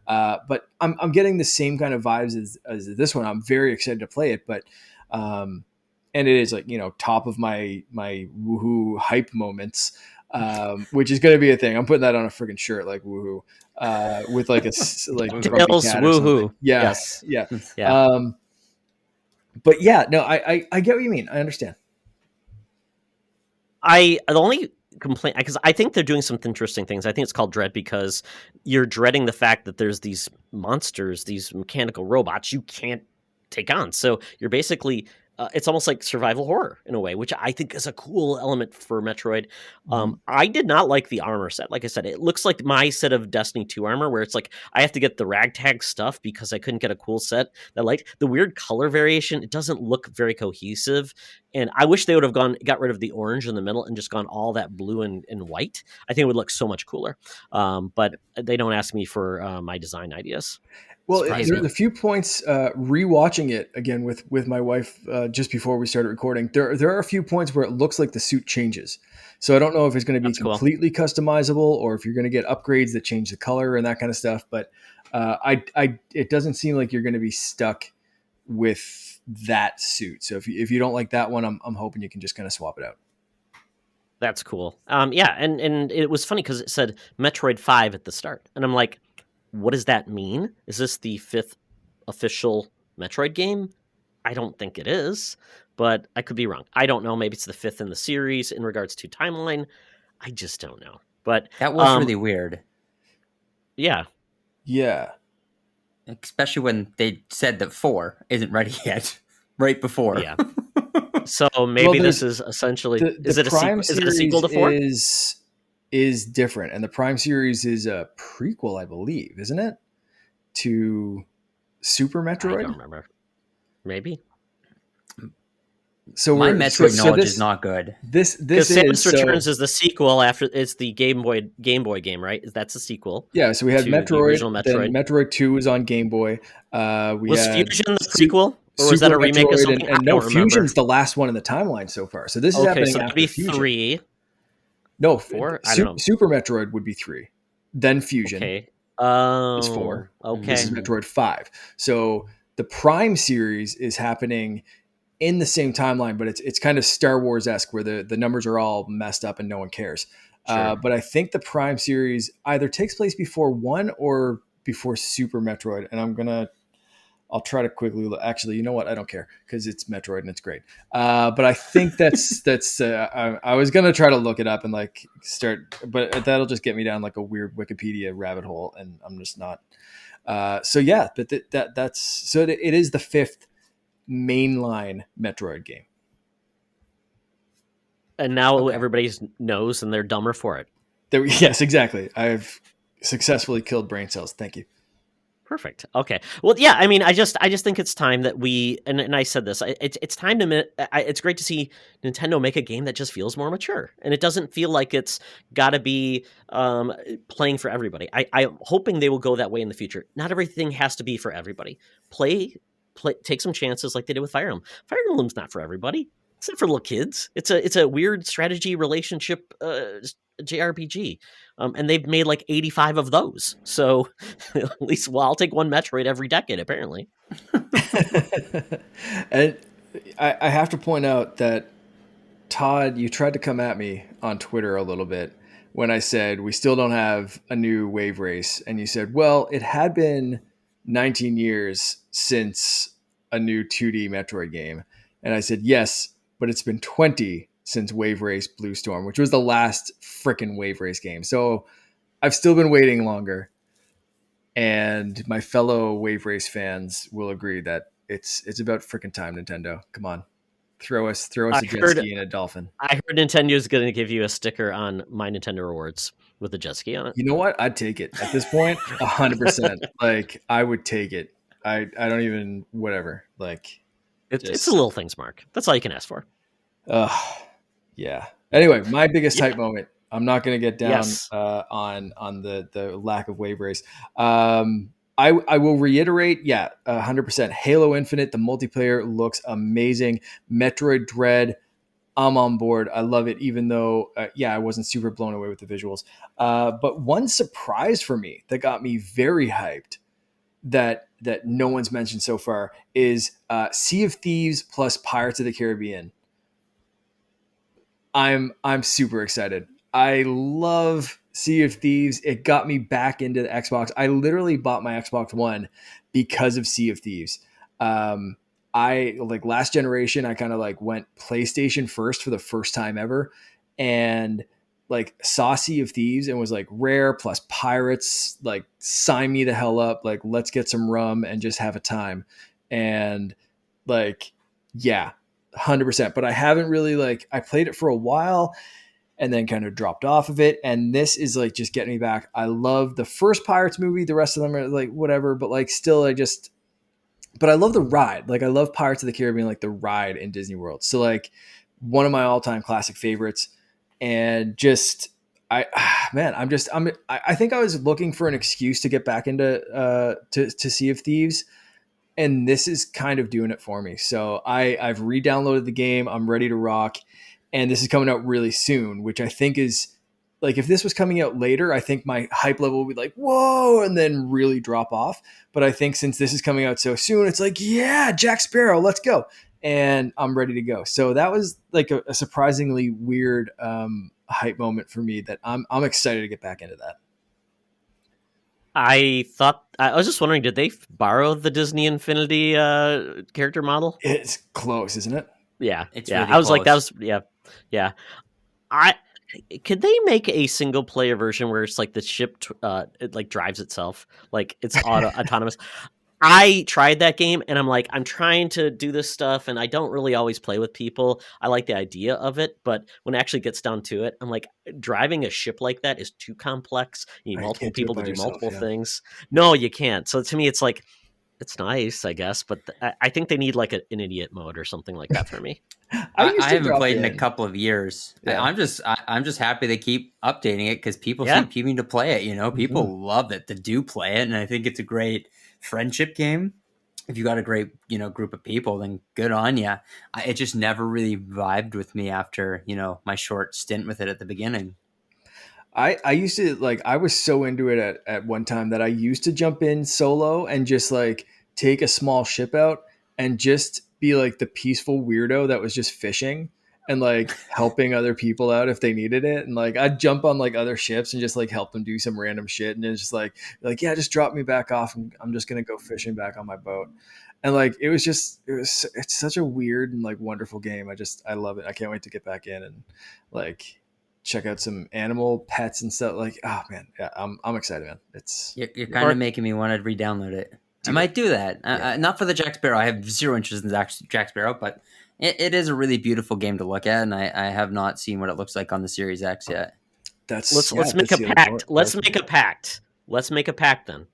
But I'm getting the same kind of vibes as this one. I'm very excited to play it, but um, and it is, like, top of my woohoo hype moments, which is going to be a thing. I'm putting that on a freaking shirt, like woohoo, with like like
Woohoo.
grumpy
Tails,
cat or something.
woohoo.
Yeah,
Yes.
yeah.
Yeah.
Um, but yeah, no, I get what you mean. I understand.
The only complaint, because I think they're doing some interesting things. I think it's called dread because you're dreading the fact that there's these monsters, these mechanical robots you can't take on. So you're basically it's almost like survival horror in a way, which I think is a cool element for Metroid.
Mhm.
I did not like the armor set. Like I said, it looks like my set of Destiny 2 armor, where it's like I have to get the ragtag stuff because I couldn't get a cool set that like the weird color variation. It doesn't look very cohesive. And I wish they would have got rid of the orange in the middle and just gone all that blue and white. I think it would look so much cooler. But they don't ask me for my design ideas.
Well,
Surprise
there's
me.
a few points, rewatching it again with my wife, just before we started recording. There are a few points where it looks like the suit changes. So I don't know if it's going to be
That's cool.
completely customizable or if you're going to get upgrades that change the color and that kind of stuff. But it doesn't seem like you're going to be stuck with that suit. So if you don't like that one, I'm hoping you can just kind of swap it out.
That's cool. Yeah, and it was funny because it said Metroid 5 at the start, and I'm like, what does that mean? Is this the fifth official Metroid game? I don't think it is, but I could be wrong. I don't know. Maybe it's the fifth in the series in regards to timeline. I just don't know. But
That was really weird,
yeah,
Yeah.
especially when they said that 4 isn't ready yet, right before.
yeah. So
Well,
maybe this
there's
is essentially
the
is it a
Prime
sequel? Is it a sequel
series
to 4?
is different, and the Prime series is a prequel, I believe, isn't it? To Super
I don't
Metroid.
remember. Maybe
So
My
we're
Metroid
so
knowledge is not good.
because
this
Samus
is so
Returns is the sequel after it's the Game Boy game, right? That's a sequel
yeah. So we had
to the
Metroid,
original
then
Metroid.
Metroid 2 was on Game Boy. We
Was
had
Fusion the prequel, or was that
Super
a remake of
Metroid,
something? I
and no,
don't remember.
Fusion's the last one in the timeline so far. So this is
Okay,
happening
so that'd be
after Fusion.
3,
No,
4. I don't know.
Super Metroid would be 3, then Fusion
Okay.
is
Oh,
4. This is
okay.
Metroid 5. So the Prime series is happening in the same timeline, but it's kind of Star Wars esque, where the numbers are all messed up and no one cares.
Sure.
But I think the Prime series either takes place before 1 or before Super Metroid, and I'll try to quickly look. Actually, you know what? I don't care because it's Metroid and it's great. But I think that's. I was gonna try to look it up and like start, but that'll just get me down like a weird Wikipedia rabbit hole, and I'm just not. So yeah, but that's so it is the fifth mainline Metroid game.
And now
Okay.
everybody knows, and they're dumber for it.
Yes, exactly. I've successfully killed brain cells. Thank you.
Perfect. Okay. Well, yeah. I mean, I just think it's time that we and I said this. It's time to. It's great to see Nintendo make a game that just feels more mature, and it doesn't feel like it's got to be playing for everybody. I'm hoping they will go that way in the future. Not everything has to be for everybody. Play. Take some chances like they did with Fire Emblem. Fire Emblem's not for everybody. It's not for little kids. It's a weird strategy relationship JRPG, and they've made like 85 of those. So at least, well, I'll take one Metroid every decade, apparently.
And I have to point out that Todd, you tried to come at me on Twitter a little bit when I said we still don't have a new Wave Race, and you said, "Well, it had been 19 years since a new 2D Metroid game," and I said, "Yes, but it's been 20 since Wave Race Blue Storm, which was the last frickin' Wave Race game." So I've still been waiting longer, and my fellow Wave Race fans will agree that it's about frickin' time. Nintendo, come on, throw us
I
a jet
heard
ski and a dolphin.
I heard Nintendo's going to give you a sticker on My Nintendo Rewards with a jet ski on it.
You know what? I'd take it at this point. 100%. Like I would take it. I don't even whatever. Like
It's the little things, Mark. That's all you can ask for.
uh yeah. Anyway, my biggest
Yeah.
hype moment. I'm not going to get down
Yes.
on the lack of Wave Race. I will reiterate, 100%. Halo Infinite, the multiplayer looks amazing. Metroid Dread, I'm on board. I love it, even though, I wasn't super blown away with the visuals. But one surprise for me that got me very hyped that no one's mentioned so far is Sea of Thieves plus Pirates of the Caribbean. I'm super excited. I love Sea of Thieves. It got me back into the Xbox. I literally bought my Xbox One because of Sea of Thieves. I like last generation, I kind of like went PlayStation first for the first time ever, and like saw Sea of Thieves and was like Rare plus Pirates, like sign me the hell up, like let's get some rum and just have a time. And like, yeah, 100%. But I haven't really like I played it for a while and then kind of dropped off of it. And this is like just getting me back. I love the first Pirates movie. The rest of them are like whatever, but like still, but I love the ride. Like I love Pirates of the Caribbean, like the ride in Disney World. So like one of my all time classic favorites. And just, I think I was looking for an excuse to get back into, to Sea of Thieves. And this is kind of doing it for me. So I've re-downloaded the game. I'm ready to rock. And this is coming out really soon, which I think is like, if this was coming out later, I think my hype level would be like, whoa, and then really drop off. But I think since this is coming out so soon, it's like, yeah, Jack Sparrow, let's go. And I'm ready to go. So that was like a surprisingly weird hype moment for me that I'm excited to get back into that.
I was just wondering, did they borrow the Disney Infinity character model?
It's close, isn't it?
Yeah,
It's
yeah.
really
I was like, that
close.
was yeah. I could they make a single player version where it's like the ship it like drives itself, like it's autonomous. I tried that game and I'm like, I'm trying to do this stuff and I don't really always play with people. I like the idea of it, but when it actually gets down to it, I'm like, driving a ship like that is too complex. You need
You
multiple
can't do it
people to
by
do
yourself.
multiple
Yeah.
things. No, you can't. So to me, it's like, it's nice, I guess, but I think they need like an idiot mode or something like that for me.
I used
I
to
haven't
drop
played in a
in.
couple of years.
Yeah.
I'm just happy they keep updating it because people
Yeah.
keep keeping to play it. You know, people love it that do play it, and I think it's a great friendship game. If you got a great group of people, then good on you. It just never really vibed with me after my short stint with it at the beginning.
I used to like I was so into it at one time that I used to jump in solo and just like take a small ship out and just be like the peaceful weirdo that was just fishing and like helping other people out if they needed it. And like I'd jump on like other ships and just like help them do some random shit. And it's just like, yeah, just drop me back off and I'm just gonna go fishing back on my boat. And like it's such a weird and like wonderful game. I love it. I can't wait to get back in and like check out some animal pets and stuff. Like, oh man, yeah, I'm excited, man. It's
You're kind of making me want to re-download it. I might do that.
Yeah.
Not for the Jack Sparrow. I have zero interest in Jack Sparrow, but it is a really beautiful game to look at, and I have not seen what it looks like on the Series X yet.
Let's make a pact. Let's make a pact. Let's make a pact then.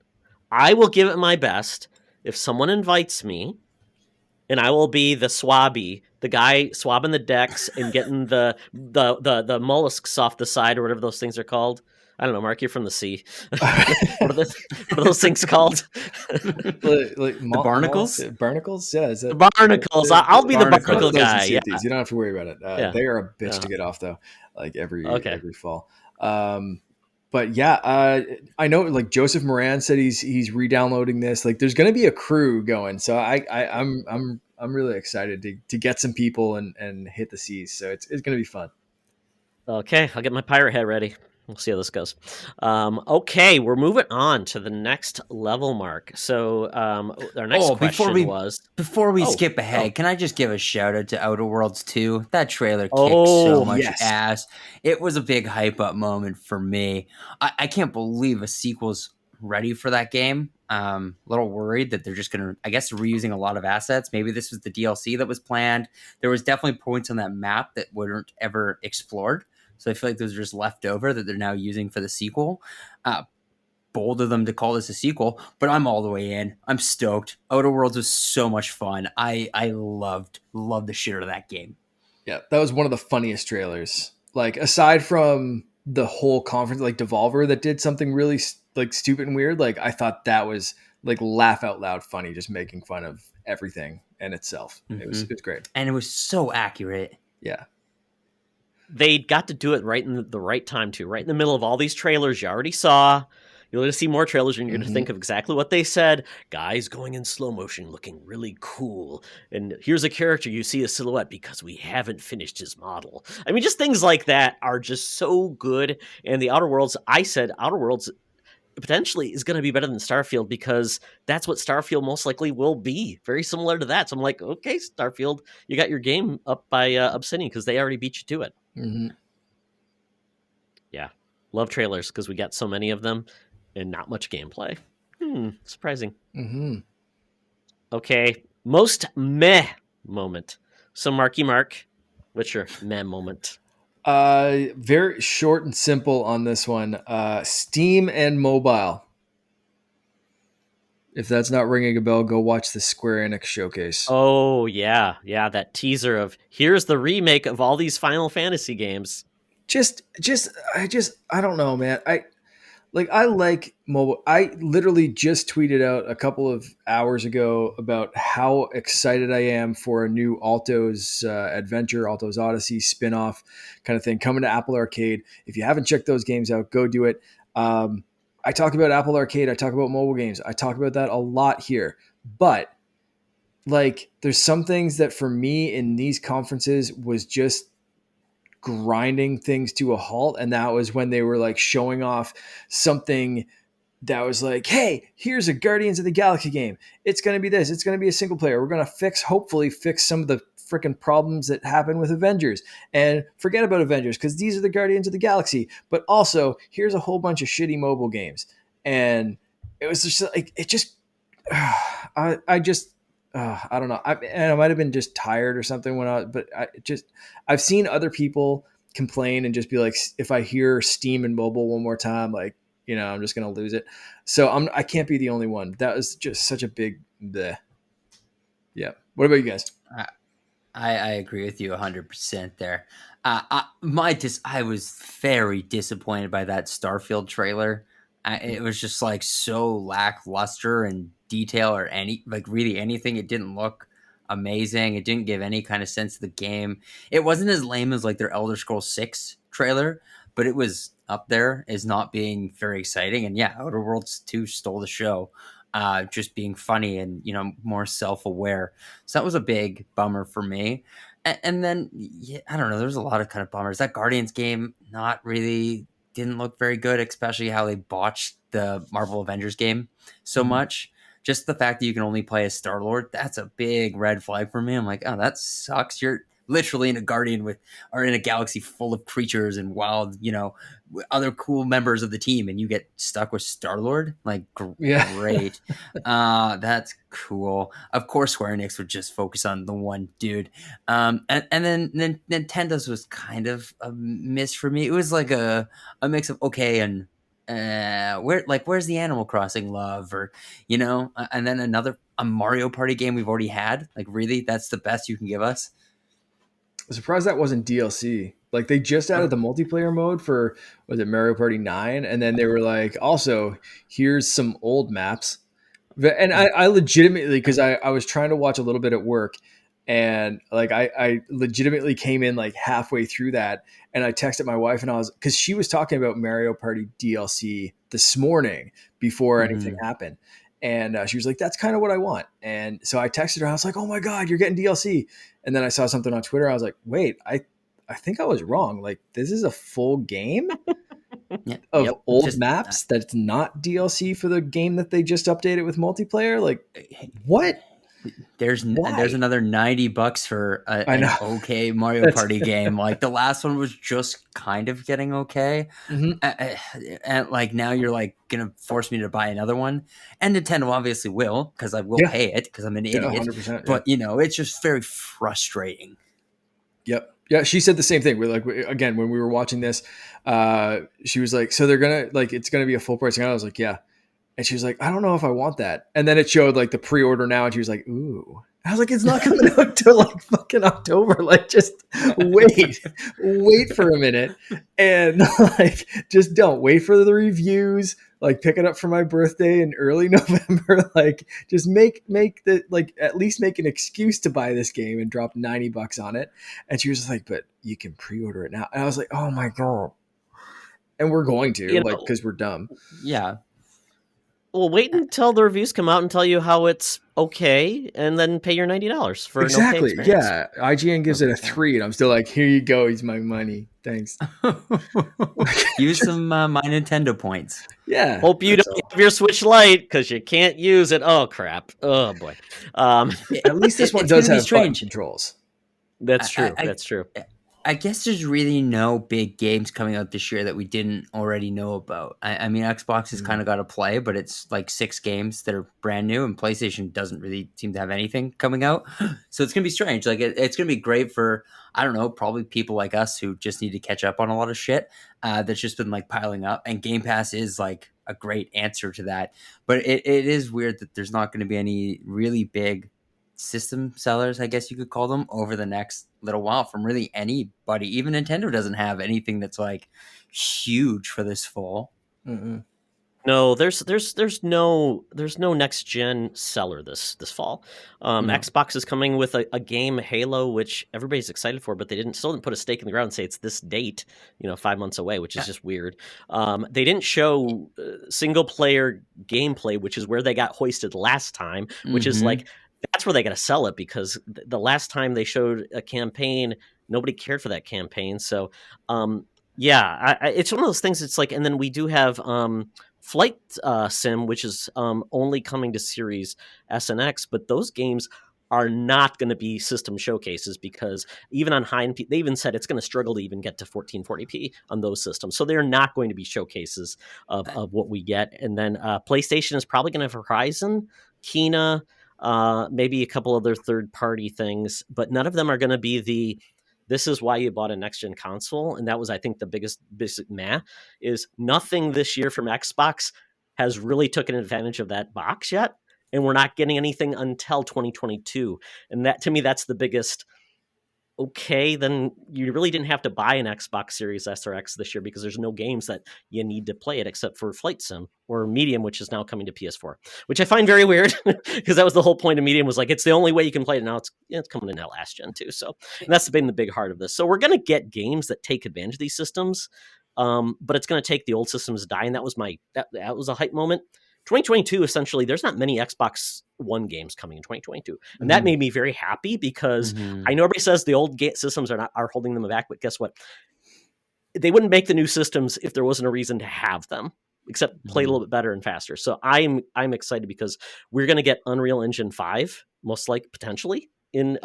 I will give it my best if someone invites me, and I will be the swabby, the guy swabbing the decks and getting the mollusks off the side or whatever those things are called. I don't know, Mark, you're from the sea. What are those things called?
The barnacles?
Barnacles? Yeah, is
The
that
barnacles. I'll be the
Barnacles.
barnacle
those in
guy.
Sea
Yeah,
of Thieves. You don't have to worry about it.
yeah.
They are a bitch to
Uh,
get off though, like
okay.
every fall. But yeah, I know like Joseph Moran said he's re-downloading this. Like, there's going to be a crew going, so I'm really excited to get some people and hit the seas. So it's going to be fun.
Okay, I'll get my pirate head ready. We'll see how this goes. Okay, we're moving on to the next level, Mark. So our next question was...
before we
Oh,
skip ahead, can I just give a shout out to Outer Worlds 2? That trailer kicked so
oh,
much
Yes.
ass. It was a big hype up moment for me. I can't believe a sequel's ready for that game. A little worried that they're just gonna, I guess, reusing a lot of assets. Maybe this was the DLC that was planned. There was definitely points on that map that weren't ever explored. So I feel like those are just left over that they're now using for the sequel. Bold of them to call this a sequel, but I'm all the way in. I'm stoked. Outer Worlds was so much fun. I loved the shit out of that game.
Yeah, that was one of the funniest trailers. Like, aside from the whole conference, like Devolver that did something really like stupid and weird. Like, I thought that was like laugh out loud funny, just making fun of everything and itself. It was great.
And it was so accurate.
Yeah.
they got to do it right in the right time too, right in the middle of all these trailers you already saw. You're going to see more trailers and you're going to think of exactly what they said. Guys going in slow motion, looking really cool. And here's a character, you see a silhouette because we haven't finished his model. I mean, just things like that are just so good. And the Outer Worlds, I said Outer Worlds potentially is going to be better than Starfield because that's what Starfield most likely will be. Very similar to that. So I'm like, okay, Starfield, you got your game up by Obsidian because they already beat you to it.
Mm-hmm.
Yeah. Love trailers because we got so many of them and not much gameplay. Surprising.
Mm-hmm.
Okay. Most meh moment. So, Marky Mark, what's your meh moment?
Very short and simple on this one. Steam and mobile. If that's not ringing a bell, go watch the Square Enix showcase.
Oh, yeah. Yeah, that teaser of here's the remake of all these Final Fantasy games.
I don't know, man. I like mobile. I literally just tweeted out a couple of hours ago about how excited I am for a new Alto's Adventure, Alto's Odyssey spinoff kind of thing coming to Apple Arcade. If you haven't checked those games out, go do it. I talk about Apple Arcade. I talk about mobile games. I talk about that a lot here. But like, there's some things that for me in these conferences was just grinding things to a halt, and that was when they were like showing off something that was like, hey, here's a Guardians of the Galaxy game. It's going to be this. It's going to be a single player. We're going to hopefully fix some of the freaking problems that happen with Avengers, and forget about Avengers because these are the Guardians of the Galaxy. But also, here's a whole bunch of shitty mobile games, and it was just like it just, I just. I don't know. I might have been just tired or something but I've seen other people complain and just be like, if I hear Steam and mobile one more time, like, I'm just going to lose it. So I can't be the only one. That was just such a big, bleh. Yeah. What about you guys?
I agree with you 100% there. I was very disappointed by that Starfield trailer. It was just like so lackluster in detail or really anything. It didn't look amazing. It didn't give any kind of sense of the game. It wasn't as lame as like their Elder Scrolls 6 trailer, but it was up there as not being very exciting. And yeah, Outer Worlds 2 stole the show. Just being funny and more self-aware. So that was a big bummer for me. And then I don't know. There's a lot of kind of bummers. That Guardians game didn't look very good, especially how they botched the Marvel Avengers game so much. Just the fact that you can only play as Star-Lord, that's a big red flag for me. I'm like, oh, that sucks. You're literally in a in a galaxy full of creatures and wild, other cool members of the team, and you get stuck with Star-Lord. Like, great. That's cool. Of course, Square Enix would just focus on the one dude. And then Nintendo's was kind of a miss for me. It was like a mix of okay and where's the Animal Crossing love, or and then a Mario Party game we've already had. Like, really, that's the best you can give us?
I'm surprised that wasn't DLC. Like they just added the multiplayer mode for, was it Mario Party 9? And then they were like, also, here's some old maps. And I legitimately, because I was trying to watch a little bit at work, and like I legitimately came in like halfway through that, and I texted my wife, and I was, because she was talking about Mario Party DLC this morning before anything happened. And she was like, that's kind of what I want. And so I texted her. I was like, oh my God, you're getting DLC. And then I saw something on Twitter. I was like, wait, I think I was wrong. Like, this is a full game of old maps that's not DLC for the game that they just updated with multiplayer. Like, what?
There's
Why?
another $90 for
I know.
an okay Mario Party game. Like the last one was just kind of getting okay, and like now you're like gonna force me to buy another one, and Nintendo obviously will, because I will
Yeah.
pay it because I'm an
Yeah,
idiot.
100%.
But you know, it's just very frustrating.
Yep. Yeah, she said the same thing. We're like, again, when we were watching this, she was like, so they're gonna, like, it's gonna be a full price. And I was like, yeah. And she was like, I don't know if I want that. And then it showed like the pre-order now, and she was like, ooh. I was like, it's not coming out till like fucking October. Like, just wait for a minute, and like, just don't wait for the reviews. Like, pick it up for my birthday in early November. Like, just make the, like, at least make an excuse to buy this game and drop $90 on it. And she was just like, but you can pre-order it now. And I was like, oh my God. And we're going to,
You
like,
know,
because we're dumb.
Yeah.
well, wait until the reviews come out and tell you how it's okay, and then pay your $90 for an okay
Exactly.
experience.
Yeah. IGN gives it a 3, and I'm still like, here you go. He's my money. Thanks.
Use some my Nintendo points.
Yeah.
Hope you don't have your Switch Lite because you can't use it. Oh crap! Oh boy.
At least this one
It's
does
gonna be
have button
strange.
controls.
That's true.
I,
That's true.
I guess there's really no big games coming out this year that we didn't already know about. I mean, Xbox has kind of got to play, but it's like 6 games that are brand new, and PlayStation doesn't really seem to have anything coming out. So it's going to be strange. Like, it's going to be great for, I don't know, probably people like us who just need to catch up on a lot of shit that's just been like piling up. And Game Pass is like a great answer to that. But it is weird that there's not going to be any really big system sellers, I guess you could call them, over the next little while from really anybody. Even Nintendo doesn't have anything that's like huge for this fall.
Mm-mm.
No, there's no next gen seller this fall. Xbox is coming with a game, Halo, which everybody's excited for, but they still didn't put a stake in the ground and say it's this date, 5 months away, which is just weird. They didn't show single player gameplay, which is where they got hoisted last time, which is like, that's where they got to sell it, because the last time they showed a campaign, nobody cared for that campaign. So, yeah, it's one of those things. It's like, and then we do have Flight Sim, which is only coming to Series S and X, but those games are not going to be system showcases, because even on high end, they even said it's going to struggle to even get to 1440p on those systems. So they're not going to be showcases of what we get. And then PlayStation is probably going to have Horizon, Kena, maybe a couple other third party things, but none of them are going to be this is why you bought a next gen console. And that was, I think, the biggest is nothing this year from Xbox has really taken advantage of that box yet. And we're not getting anything until 2022. And that, to me, that's the biggest. Okay, then you really didn't have to buy an Xbox Series S or X this year, because there's no games that you need to play it except for Flight Sim or Medium, which is now coming to PS4, which I find very weird, because that was the whole point of Medium, was like, it's the only way you can play it. Now it's coming in that last gen too. So, and that's been the big heart of this. So we're going to get games that take advantage of these systems, but it's going to take the old systems to die. And that was that was a hype moment. 2022, essentially, there's not many Xbox One games coming in 2022, and that made me very happy, because I know everybody says the old systems are holding them back, but guess what? They wouldn't make the new systems if there wasn't a reason to have them, except play a little bit better and faster. So I'm excited, because we're going to get Unreal Engine 5, most like potentially in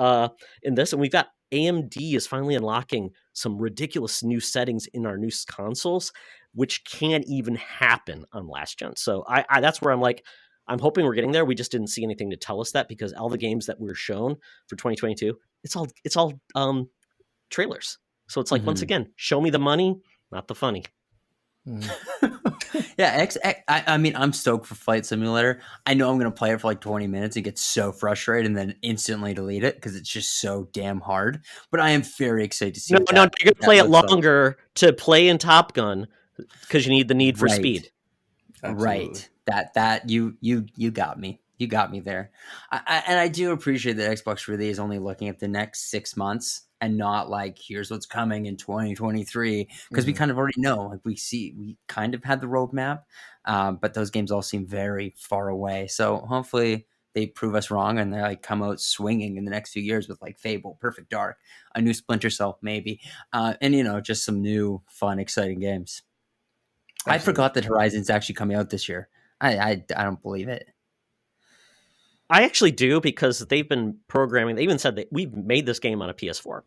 this, and we've got AMD is finally unlocking some ridiculous new settings in our new consoles, which can't even happen on last gen. So I that's where I'm like, I'm hoping we're getting there. We just didn't see anything to tell us that, because all the games that were shown for 2022, it's all trailers. So it's like, once again, show me the money, not the funny.
Yeah, I mean, I'm stoked for Flight Simulator. I know I'm going to play it for like 20 minutes and get so frustrated and then instantly delete it because it's just so damn hard. But I am very excited to see
No,
what
no,
that,
you're gonna
that
play it
looks like.
longer to play in Top Gun because you need the need for
Right.
speed.
Absolutely.
Right. That you got me. You got me there. And I do appreciate that Xbox really is only looking at the next 6 months and not like here's what's coming in 2023 because we
Mhm.
kind of already know. Like we kind of had the roadmap, but those games all seem very far away. So hopefully they prove us wrong and they like come out swinging in the next few years with like Fable, Perfect Dark, a new Splinter Cell maybe, and just some new fun exciting games. I
Absolutely.
forgot that Horizon's actually coming out this year. I don't believe it.
I actually do because they've been programming. They even said that we've made this game on a PS4.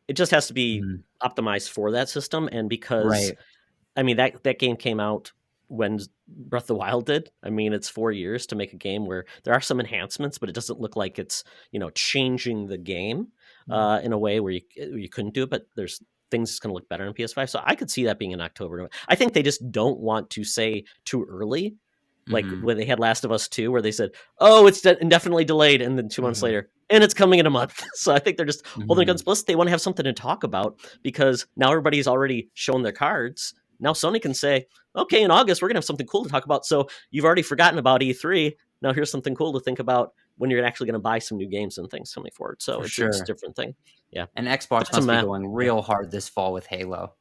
It just has to be
Mhm.
optimized for that system, and because
Right.
I mean that game came out when Breath of the Wild did. I mean, it's 4 years to make a game where there are some enhancements, but it doesn't look like it's changing the game
Mhm.
in a way where you couldn't do it. But there's things that's going to look better on PS5, so I could see that being in October. I think they just don't want to say too early, like
Mhm.
when they had Last of Us 2, where they said, "Oh, it's indefinitely delayed," and then 2 months
Mhm.
later, and it's coming in a month. So I think they're just holding
Mhm.
guns. Plus, they want to have something to talk about because now everybody's already shown their cards. Now Sony can say, "Okay, in August we're gonna have something cool to talk about." So you've already forgotten about E3. Now here's something cool to think about when you're actually going to buy some new games and things coming forward. So
For
it's a
sure.
different thing. Yeah,
And Xbox
that's a
must be
meh.
going
Yeah,
real hard this fall with Halo.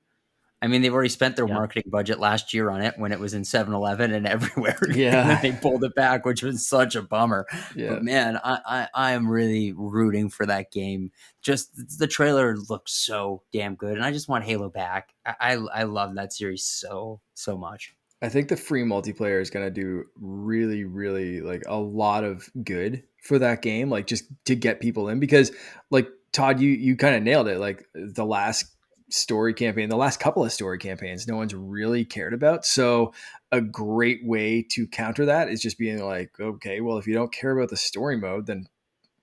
I mean, they've already spent their
yeah.
marketing budget last year on it when it was in 7-Eleven and everywhere, and then
Yeah.
they pulled it back, which was such a bummer. But
Yeah.
man, I am really rooting for that game. Just the trailer looks so damn good, and I just want Halo back. I love that series so much.
I think the free multiplayer is going to do really, really like a lot of good for that game, like just to get people in. Because, like Todd, you kind of nailed it. Like the last story campaign, the last couple of story campaigns, no one's really cared about. So, a great way to counter that is just being like, okay, well, if you don't care about the story mode, then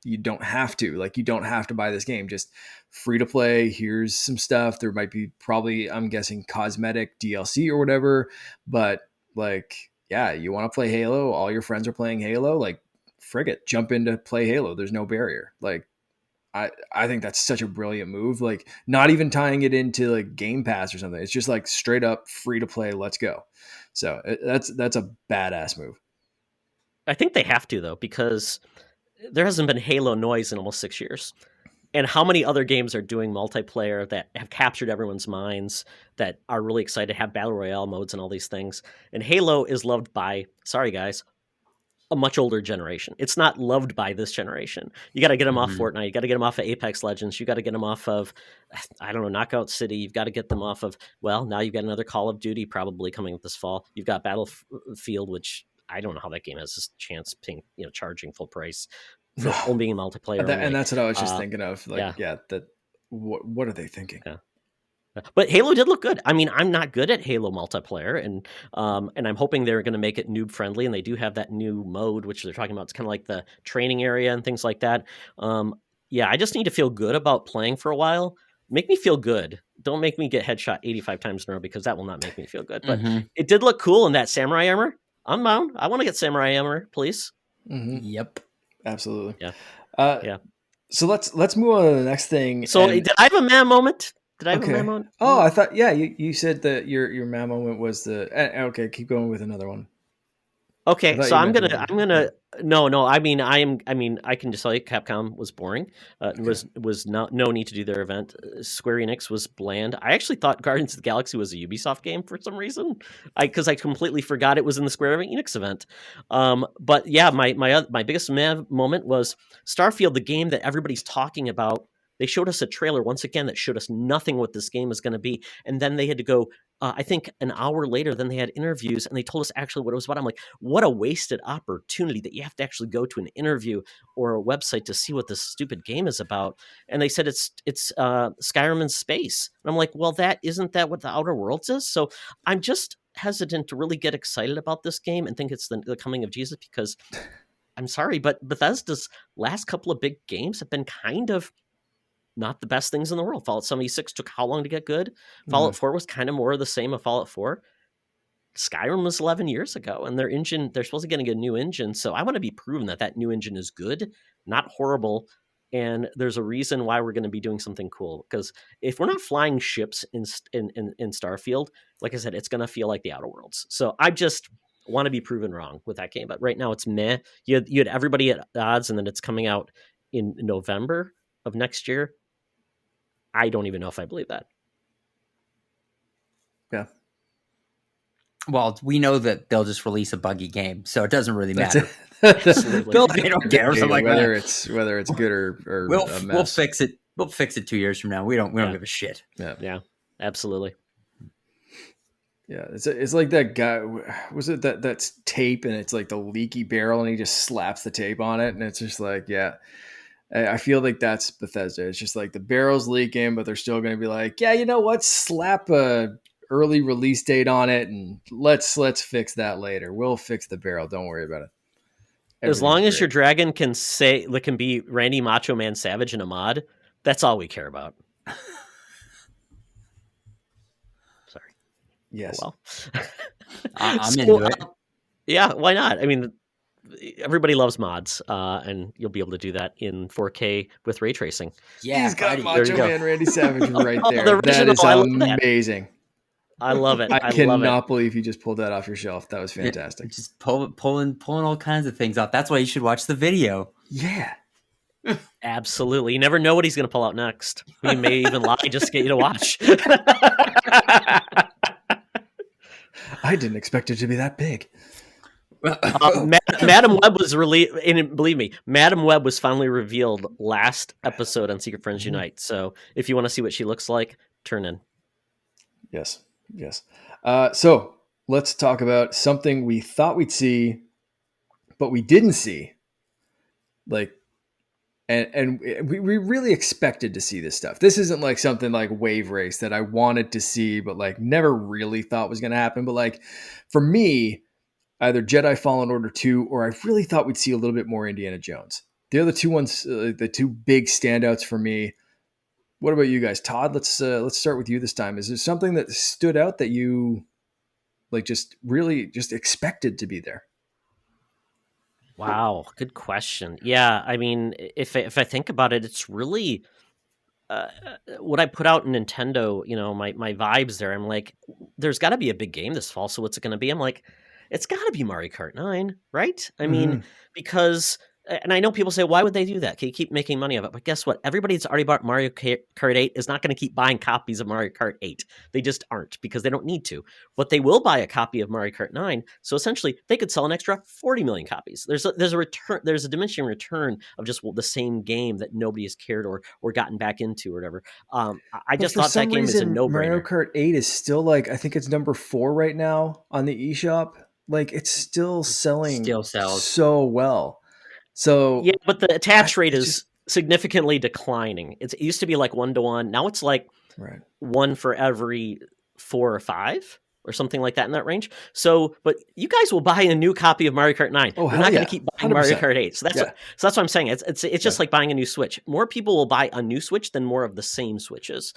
you don't have to. Like, you don't have to buy this game. Just free to play. Here's some stuff. There might be probably, I'm guessing, cosmetic DLC or whatever. But like, yeah, you want to play Halo. All your friends are playing Halo. Like, frig it, jump into play Halo. There's no barrier. Like, I think that's such a brilliant move. Like, not even tying it into like Game Pass or something. It's just like straight up free to play. Let's go. So that's a badass move.
I think they have to though because there hasn't been Halo noise in almost 6 years. And how many other games are doing multiplayer that have captured everyone's minds, that are really excited to have battle royale modes and all these things? And Halo is loved by, sorry guys, a much older generation. It's not loved by this generation. You got to get them off
Mhm.
Fortnite. You got to get them off of Apex Legends. You got to get them off of, I don't know, Knockout City. You've got to get them off of, well, now you've got another Call of Duty probably coming this fall. You've got Battlefield, which I don't know how that game has this chance being, charging full price for only being multiplayer
And
only.
that's what I was just thinking of. Like,
Yeah,
yeah, that what are they thinking?
yeah. But Halo did look good. I mean, I'm not good at Halo multiplayer, and I'm hoping they're going to make it noob friendly. And they do have that new mode, which they're talking about. It's kind of like the training area and things like that. Yeah, I just need to feel good about playing for a while. Make me feel good. Don't make me get headshot 85 times in a row because that will not make me feel good. But
Mhm.
it did look cool in that samurai armor. I'm bound. I want to get samurai armor, please.
Hmm.
Yep.
Absolutely.
Yeah,
Uh,
yeah.
so let's move on to the next thing.
So
And
did I have a man moment? Did I have a man
okay.
moment?
Oh, I thought yeah, you said that your man moment was the okay. Keep going with another one. I
Okay,
thought
so
you
I'm
meant
gonna
another.
I'm
Yeah.
gonna no, I can just tell you Capcom was boring. It
Okay.
was not no need to do their event. Square Enix was bland. I actually thought Guardians of the Galaxy was a Ubisoft game for some reason. Because I completely forgot it was in the Square Enix event. But yeah, my biggest moment was Starfield, the game that everybody's talking about. They showed us a trailer once again that showed us nothing what this game is going to be, and then they had to go. I think an hour later, then they had interviews and they told us actually what it was about. I'm like, what a wasted opportunity that you have to actually go to an interview or a website to see what this stupid game is about. And they said it's Skyrim in space. And I'm like, well, isn't that what the Outer Worlds is? So I'm just hesitant to really get excited about this game and think it's the coming of Jesus because I'm sorry, but Bethesda's last couple of big games have been kind of not the best things in the world. Fallout 76 took how long to get good?
Hmm.
Fallout 4 was kind of more of the same of Fallout 4. Skyrim was 11 years ago, and they're supposed to get a new engine. So I want to be proven that new engine is good, not horrible. And there's a reason why we're going to be doing something cool. Because if we're not flying ships in Starfield, like I said, it's going to feel like the Outer Worlds. So I just want to be proven wrong with that game. But right now it's meh. You had everybody at odds, and then it's coming out in November of next year. I don't even know if I believe that.
Yeah.
Well, we know that they'll just release a buggy game, so it doesn't really
That's
matter.
Absolutely.
They don't care. Something like
whether
that.
it's good or
We'll
a mess.
we'll fix it. We'll fix it 2 years from now. We don't
Yeah.
give a shit.
Yeah, absolutely.
Yeah, it's like that guy. Was it that's tape and it's like the leaky barrel and he just slaps the tape on it and it's just like, yeah. I feel like that's Bethesda. It's just like the barrel's leaking, but they're still going to be like, yeah, you know what? Slap a early release date on it and let's fix that later. We'll fix the barrel. Don't worry about it.
As long as your dragon can be Randy Macho Man Savage in a mod, that's all we care about. Sorry.
Yes.
Oh, well.
I'm into it.
Yeah, why not? I mean, everybody loves mods, and you'll be able to do that in 4K with ray tracing.
Yeah,
he's got
buddy.
Macho Man Randy Savage right there.
The
That is amazing.
I love it.
I cannot believe you just pulled that off your shelf. That was fantastic.
Just pulling all kinds of things off. That's why you should watch the video.
Yeah.
Absolutely. You never know what he's going to pull out next. He may even lie just to get you to watch.
I didn't expect it to be that big.
Madam Web was released, and believe me, Madam Web was finally revealed last episode on Secret Friends Unite. So if you want to see what she looks like, turn in.
Yes. So let's talk about something we thought we'd see, but we didn't see. Like, and we really expected to see this stuff. This isn't like something like Wave Race that I wanted to see, but like never really thought was going to happen. But like for me, either Jedi Fallen Order 2 or I really thought we'd see a little bit more Indiana Jones. The other two ones, the two big standouts for me. What about you guys? Todd, let's start with you this time. Is there something that stood out that you like just really just expected to be there?
Wow, good question. Yeah, I mean, if I think about it, it's really what I put out in Nintendo, my vibes there. I'm like, there's got to be a big game this fall. So what's it going to be? I'm like, it's got to be Mario Kart 9, right? I mean, because, and I know people say, why would they do that? Can you keep making money of it? But guess what? Everybody that's already bought Mario Kart 8 is not going to keep buying copies of Mario Kart 8. They just aren't because they don't need to. But they will buy a copy of Mario Kart 9. So essentially, they could sell an extra 40 million copies. There's a return. There's a diminishing return of just the same game that nobody has cared or gotten back into or whatever. I just thought that game is a no-brainer.
Mario Kart 8 is still like, I think it's number 4 right now on the eShop. Like it's still selling so well. So
yeah, but the attach rate is significantly declining. It used to be like 1-to-1. Now it's like 1 for every 4 or 5 or something like that in that range. So, but you guys will buy a new copy of Mario Kart 9.
Oh,
you're not going to keep buying
100%.
Mario Kart 8. So that's what I'm saying. It's just like buying a new Switch. More people will buy a new Switch than more of the same Switches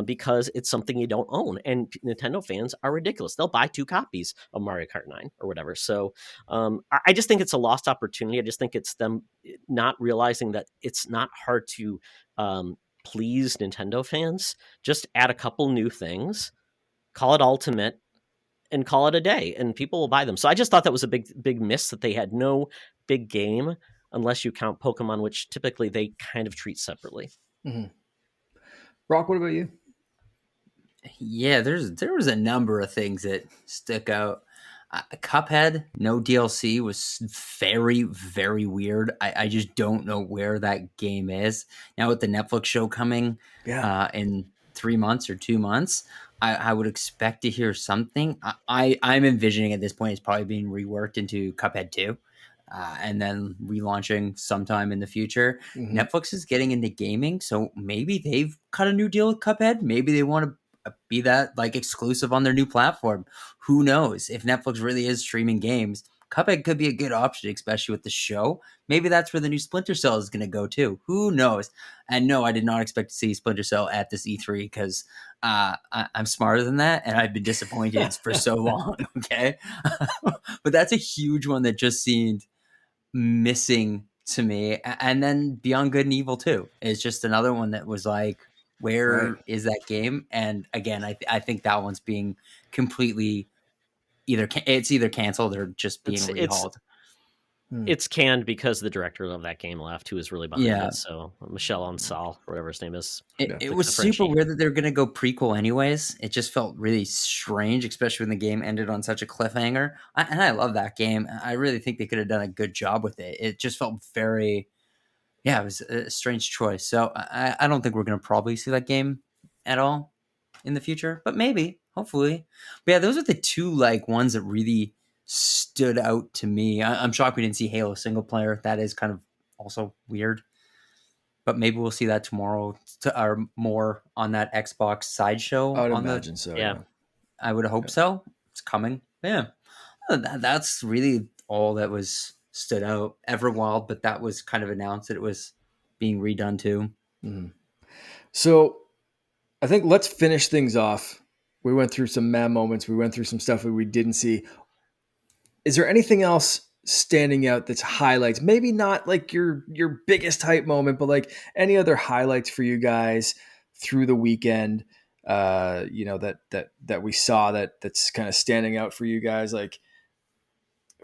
because it's something you don't own. And Nintendo fans are ridiculous. They'll buy 2 copies of Mario Kart 9 or whatever. So I just think it's a lost opportunity. I just think it's them not realizing that it's not hard to please Nintendo fans. Just add a couple new things, call it Ultimate, and call it a day, and people will buy them. So I just thought that was a big miss that they had no big game unless you count Pokemon, which typically they kind of treat separately.
Mm-hmm. Rock, what about you?
Yeah, there was a number of things that stuck out. Cuphead, no DLC, was very, very weird. I just don't know where that game is. Now with the Netflix show coming in 3 months or 2 months, I would expect to hear something. I'm envisioning at this point it's probably being reworked into Cuphead 2 and then relaunching sometime in the future. Mm-hmm. Netflix is getting into gaming, so maybe they've cut a new deal with Cuphead. Maybe they want to be that like exclusive on their new platform. Who knows? If Netflix really is streaming games, Cuphead could be a good option, especially with the show. Maybe that's where the new Splinter Cell is going to go too. Who knows? And no, I did not expect to see Splinter Cell at this E3 because I'm smarter than that, and I've been disappointed for so long. Okay, but that's a huge one that just seemed missing to me. And then Beyond Good and Evil 2 is just another one that was like, where is that game? And again, I think that one's being completely either canceled or just being rehauled.
It's canned because the director of that game left, who was really behind it. So Michel Ancel, whatever his name is.
It was super weird that they were going to go prequel anyways. It just felt really strange, especially when the game ended on such a cliffhanger. And I love that game. I really think they could have done a good job with it. It just felt very, it was a strange choice. So I don't think we're going to probably see that game at all in the future, but maybe, hopefully. But yeah, those are the two like ones that really stood out to me. I'm shocked we didn't see Halo single player. That is kind of also weird, but maybe we'll see that tomorrow or more on that Xbox sideshow.
I would imagine so. Yeah,
I would hope so. It's coming. Yeah, that's really all that was stood out. Everwild, but that was kind of announced that it was being redone too.
Mm-hmm. So I think let's finish things off. We went through some mad moments. We went through some stuff that we didn't see. Is there anything else standing out that's highlights? Maybe not like your biggest hype moment, but like any other highlights for you guys through the weekend, that we saw that's kind of standing out for you guys. Like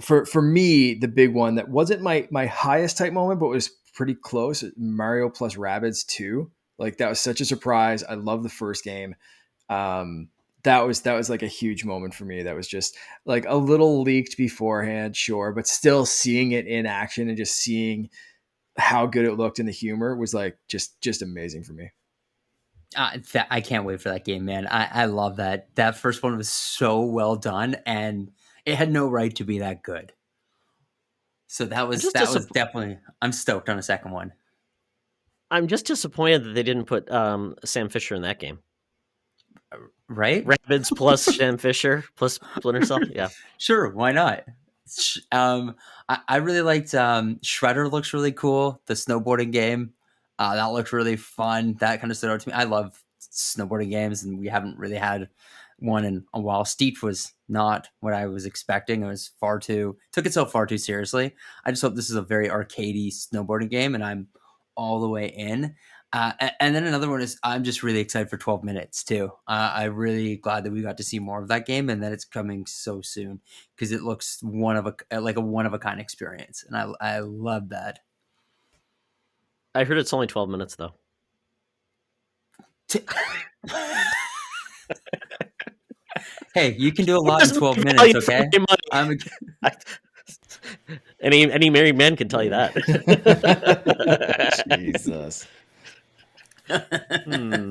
for me, the big one that wasn't my highest hype moment, but was pretty close, Mario plus Rabbids 2. Like that was such a surprise. I love the first game. That was like a huge moment for me. That was just like a little leaked beforehand, sure, but still seeing it in action and just seeing how good it looked and the humor was like just amazing for me.
I can't wait for that game, man. I love that. That first one was so well done, and it had no right to be that good. So that was definitely. I'm stoked on a second one.
I'm just disappointed that they didn't put Sam Fisher in that game.
Right?
Rabbids plus Sam Fisher plus Splinter Cell. Yeah.
Sure. Why not? I really liked Shredder. Looks really cool. The snowboarding game. That looked really fun. That kind of stood out to me. I love snowboarding games, and we haven't really had one in a while. Steep was not what I was expecting. It was took itself far too seriously. I just hope this is a very arcadey snowboarding game, and I'm all the way in. And then another one is I'm just really excited for 12 Minutes too. I'm really glad that we got to see more of that game and that it's coming so soon because it looks one of a kind experience, and I love that.
I heard it's only 12 minutes though.
Hey, you can do a lot in 12 minutes, okay?
Any married man can tell you that.
Jesus. I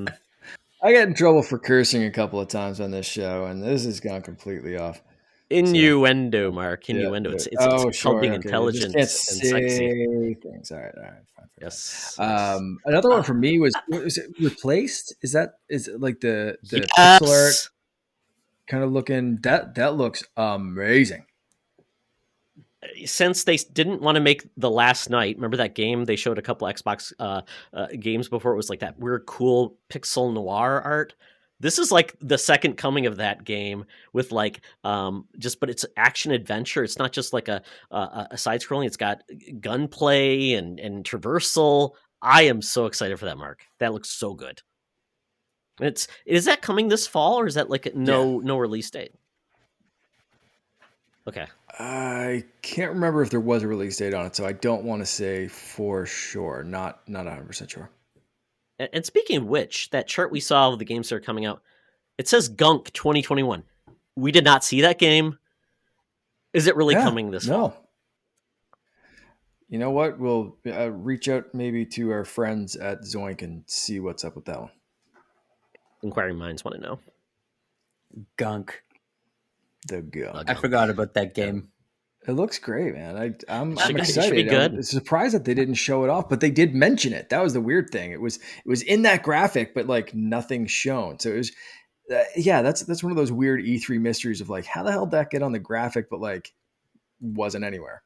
got in trouble for cursing a couple of times on this show, and this has gone completely off.
Innuendo, Mark. Innuendo. It's called being intelligent and sexy.
Things. All right, fine.
Yes.
Another one for me was it Replaced? Is it like the pixel art kind of looking? That looks amazing.
Since they didn't want to make The Last Night, remember that game? They showed a couple Xbox games before. It was like that weird, cool pixel noir art. This is like the second coming of that game with like but it's action adventure. It's not just like a side scrolling. It's got gunplay and traversal. I am so excited for that, Mark. That looks so good. Is that coming this fall, or is that like no release date? Okay.
I can't remember if there was a release date on it, so I don't want to say for sure. Not 100% sure.
And speaking of which, that chart we saw of the games that are coming out, it says Gunk 2021. We did not see that game. Is it really coming this fall?
You know what? We'll reach out maybe to our friends at Zoink and see what's up with that one.
Inquiring minds want to know.
Gunk.
The Gunk.
I forgot about that game.
It looks great, man. I'm excited.
It should be good.
I'm surprised that they didn't show it off, but they did mention it. That was the weird thing. It was in that graphic, but like nothing shown. So it was, that's one of those weird E3 mysteries of like, how the hell did that get on the graphic, but like wasn't anywhere.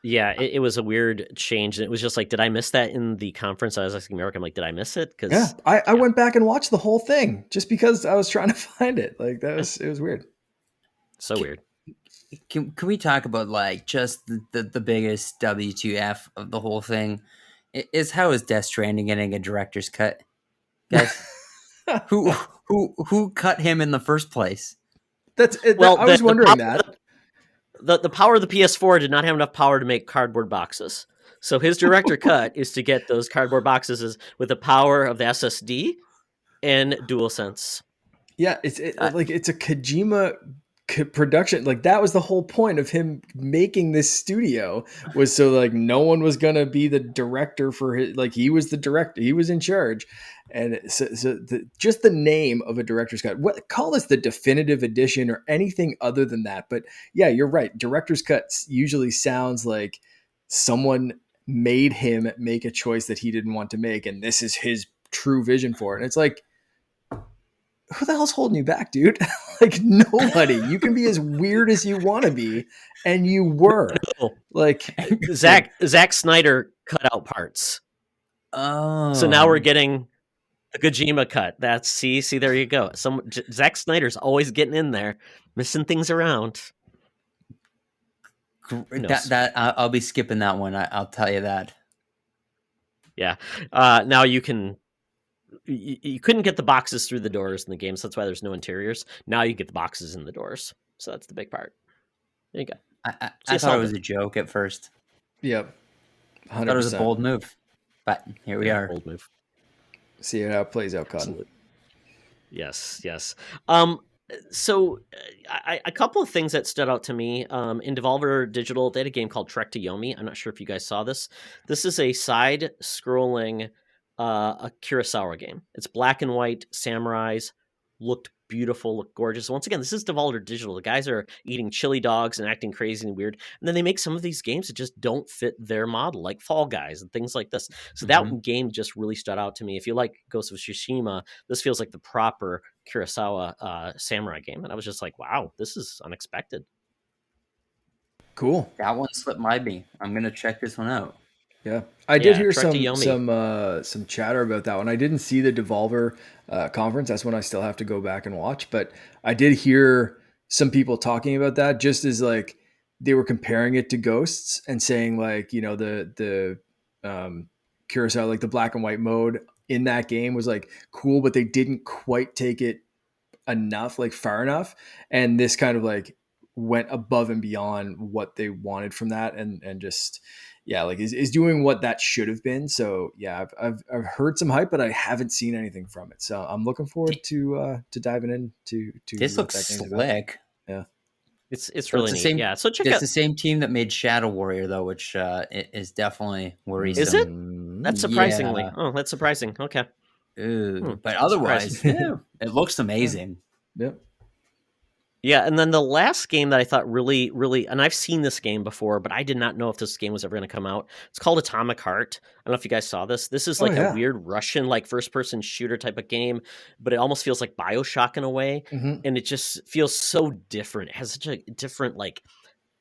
Yeah, it was a weird change. And it was just like, did I miss that in the conference? I was asking America, I'm like, did I miss it?
Yeah,
Because
I went back and watched the whole thing just because I was trying to find it. Like it was weird.
so weird.
Can we talk about like just the biggest WTF of the whole thing? Is how is Death Stranding getting a director's cut, guys? Who cut him in the first place?
Well,
I was wondering that.
The power of the PS4 did not have enough power to make cardboard boxes. So his director cut is to get those cardboard boxes with the power of the SSD and DualSense.
Yeah, it's a Kojima production. Like that was the whole point of him making this studio, was so like no one was gonna be the director for his, like he was the director, he was in charge. And just the name of a director's cut, what, call this the definitive edition or anything other than that. But yeah, you're right. Director's cuts usually sounds like someone made him make a choice that he didn't want to make, and this is his true vision for it. And it's like, who the hell's holding you back, dude? Like nobody. You can be as weird as you want to be, and you were. Like
Zack Snyder cut out parts.
Oh,
so now we're getting the Kojima cut. That's see, there you go. Zack Snyder's always getting in there, missing things around.
That I'll be skipping that one. I'll tell you that.
Yeah. Now you can. You couldn't get the boxes through the doors in the game, so that's why there's no interiors. Now you get the boxes in the doors, so that's the big part. There you go.
I thought it was a joke at first.
Yep, 100%.
I thought it was a bold move, but here we are.
Bold move.
See how it plays out, Cotton.
Yes. So a couple of things that stood out to me in Devolver Digital, they had a game called Trek to Yomi. I'm not sure if you guys saw this. This is a side-scrolling a Kurosawa game. It's black and white samurais, looked beautiful, looked gorgeous. Once again, this is Devolver Digital. The guys are eating chili dogs and acting crazy and weird. And then they make some of these games that just don't fit their model, like Fall Guys and things like this. So that game just really stood out to me. If you like Ghost of Tsushima, this feels like the proper Kurosawa samurai game. And I was just like, wow, this is unexpected.
Cool.
That one slipped by me. I'm going to check this one out.
Yeah, I did hear some chatter about that one. I didn't see the Devolver conference. That's when I still have to go back and watch. But I did hear some people talking about that, just as like they were comparing it to Ghosts and saying like, you know, the Kurosawa, like the black and white mode in that game was like cool, but they didn't quite take it enough, like far enough. And this kind of like went above and beyond what they wanted from that, and just. Yeah, like is doing what that should have been. So yeah, I've heard some hype, but I haven't seen anything from it. So I'm looking forward to diving into
this looks slick.
Yeah,
it's really neat. Yeah, so check out.
It's the same team that made Shadow Warrior though, which is definitely worrisome.
Is it? That's surprisingly. Yeah. Oh, that's surprising. Okay.
But otherwise, yeah, it looks amazing.
Yep.
Yeah, and then the last game that I thought really, and I've seen this game before, but I did not know if this game was ever going to come out. It's called Atomic Heart. I don't know if you guys saw this. This is like a weird Russian, like first-person shooter type of game, but it almost feels like BioShock in a way, and it just feels so different. It has such a different like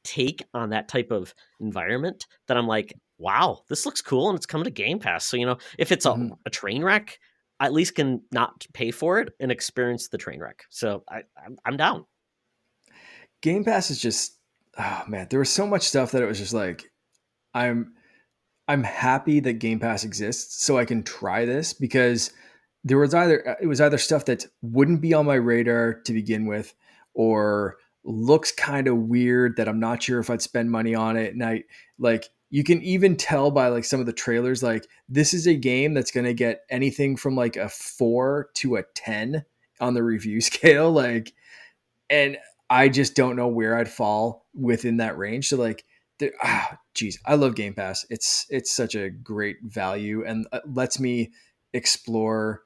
take on that type of environment that I'm like, wow, this looks cool, and it's coming to Game Pass. So, you know, if it's a train wreck, I at least can not pay for it and experience the train wreck. So I'm down.
Game Pass is just, oh man, there was so much stuff that it was just like, I'm happy that Game Pass exists so I can try this, because it was either stuff that wouldn't be on my radar to begin with, or looks kind of weird that I'm not sure if I'd spend money on it. And I like, you can even tell by like some of the trailers, like this is a game that's going to get anything from like a 4 to a 10 on the review scale. Like, and I just don't know where I'd fall within that range. So like, geez, I love Game Pass. It's such a great value and lets me explore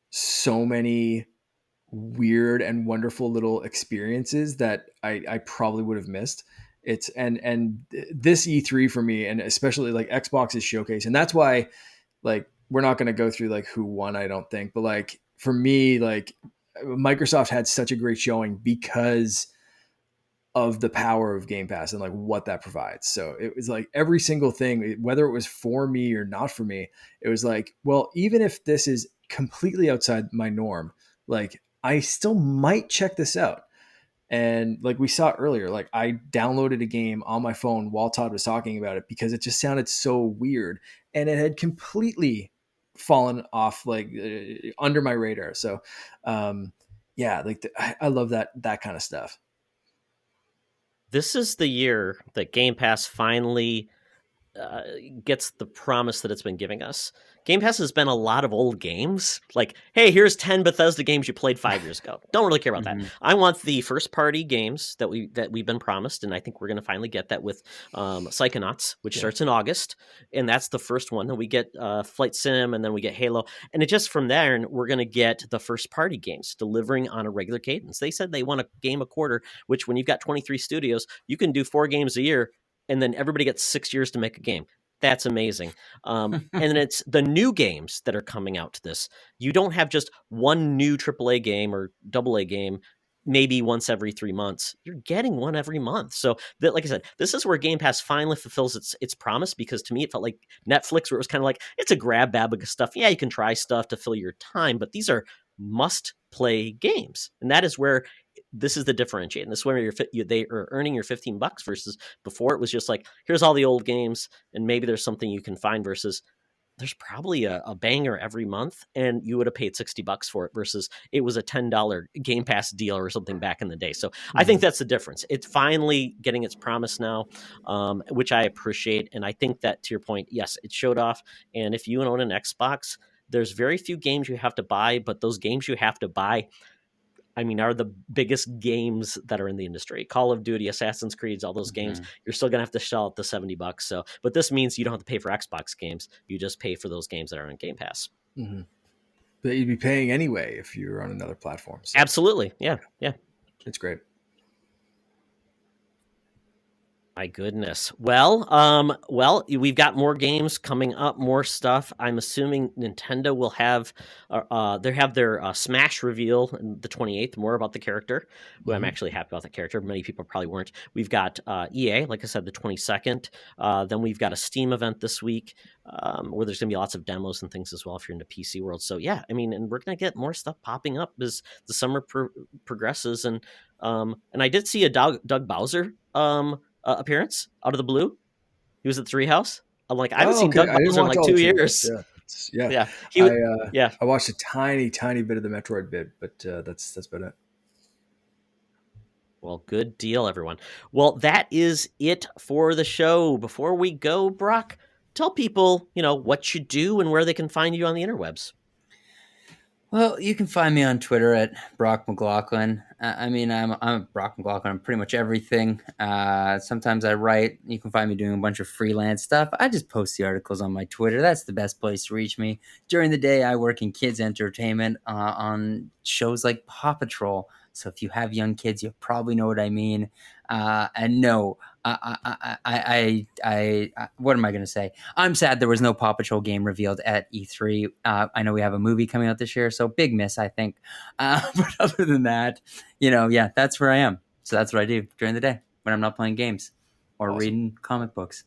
so many weird and wonderful little experiences that I probably would have missed. It's and this E3 for me, and especially like Xbox's showcase, and that's why like we're not going to go through like who won, I don't think, but like for me, like Microsoft had such a great showing because of the power of Game Pass and like what that provides. So it was like every single thing, whether it was for me or not for me, it was like, well, even if this is completely outside my norm, like I still might check this out. And like we saw earlier, like I downloaded a game on my phone while Todd was talking about it because it just sounded so weird and it had completely fallen off like under my radar. So, yeah, like I love that kind of stuff.
This is the year that Game Pass finally gets the promise that it's been giving us. Game Pass has been a lot of old games. Like, hey, here's 10 Bethesda games you played 5 years ago. Don't really care about that. I want the first party games that we've been promised, and I think we're going to finally get that with Psychonauts, which starts in August, and that's the first one. Then we get Flight Sim, and then we get Halo, and it just from there, and we're going to get the first party games delivering on a regular cadence. They said they want a game a quarter, which when you've got 23 studios, you can do 4 games a year, and then everybody gets 6 years to make a game. That's amazing. And then it's the new games that are coming out to this. You don't have just one new AAA game or AA game, maybe once every 3 months. You're getting one every month. So, like I said, this is where Game Pass finally fulfills its promise, because to me, it felt like Netflix, where it was kind of like, it's a grab bag of stuff. Yeah, you can try stuff to fill your time, but these are must-play games. And that is where this is the differentiating. This is where they are earning your $15 versus before it was just like, here's all the old games and maybe there's something you can find, versus there's probably a banger every month and you would have paid $60 for it versus it was a $10 Game Pass deal or something back in the day. So I think that's the difference. It's finally getting its promise now, which I appreciate. And I think that, to your point, yes, it showed off. And if you own an Xbox, there's very few games you have to buy, but those games you have to buy, I mean, are the biggest games that are in the industry. Call of Duty, Assassin's Creed, all those games, you're still going to have to shell out the $70. So, but this means you don't have to pay for Xbox games. You just pay for those games that are on Game Pass.
But you'd be paying anyway if you were on another platform. So.
Absolutely. Yeah.
It's great.
My goodness. Well, we've got more games coming up, more stuff. I'm assuming Nintendo will have, they have their Smash reveal the 28th, more about the character, who I'm actually happy about the character. Many people probably weren't. We've got EA, like I said, the 22nd. Then we've got a Steam event this week, where there's going to be lots of demos and things as well if you're into PC world. So yeah, I mean, and we're going to get more stuff popping up as the summer progresses. And I did see a Doug Bowser appearance out of the blue. He was at the Treehouse. I'm like, I haven't seen Doug Bowser in like 2 years.
Yeah. I watched a tiny bit of the Metroid bit, but that's about it.
Well, good deal, everyone. Well, that is it for the show. Before we go, Brock, tell people, what you do and where they can find you on the interwebs.
Well, you can find me on Twitter at Brock McLaughlin. I'm Brock McLaughlin on pretty much everything. Sometimes I write. You can find me doing a bunch of freelance stuff. I just post the articles on my Twitter. That's the best place to reach me. During the day, I work in kids entertainment on shows like Paw Patrol. So if you have young kids, you probably know what I mean. And no, I what am I going to say? I'm sad there was no Paw Patrol game revealed at E3. I know we have a movie coming out this year, so big miss, I think. But other than that, that's where I am. So that's what I do during the day when I'm not playing games or reading comic books.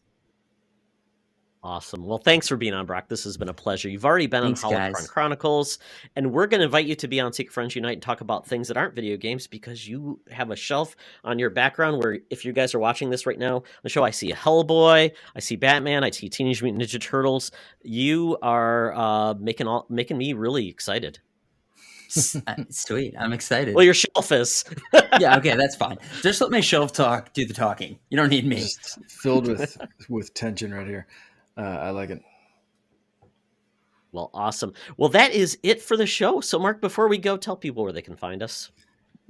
Awesome. Well, thanks for being on, Brock. This has been a pleasure. You've already been on Holocron Chronicles, and we're going to invite you to be on Secret Friends Unite and talk about things that aren't video games, because you have a shelf on your background where, if you guys are watching this right now, the show, I see a Hellboy, I see Batman, I see Teenage Mutant Ninja Turtles. You are making me really excited.
Sweet. I'm excited.
Well, your shelf is.
Yeah, okay, that's fine. Just let my shelf do the talking. You don't need me.
Just filled with tension right here. I like it.
Well, awesome. Well, that is it for the show. So, Mark, before we go, tell people where they can find us.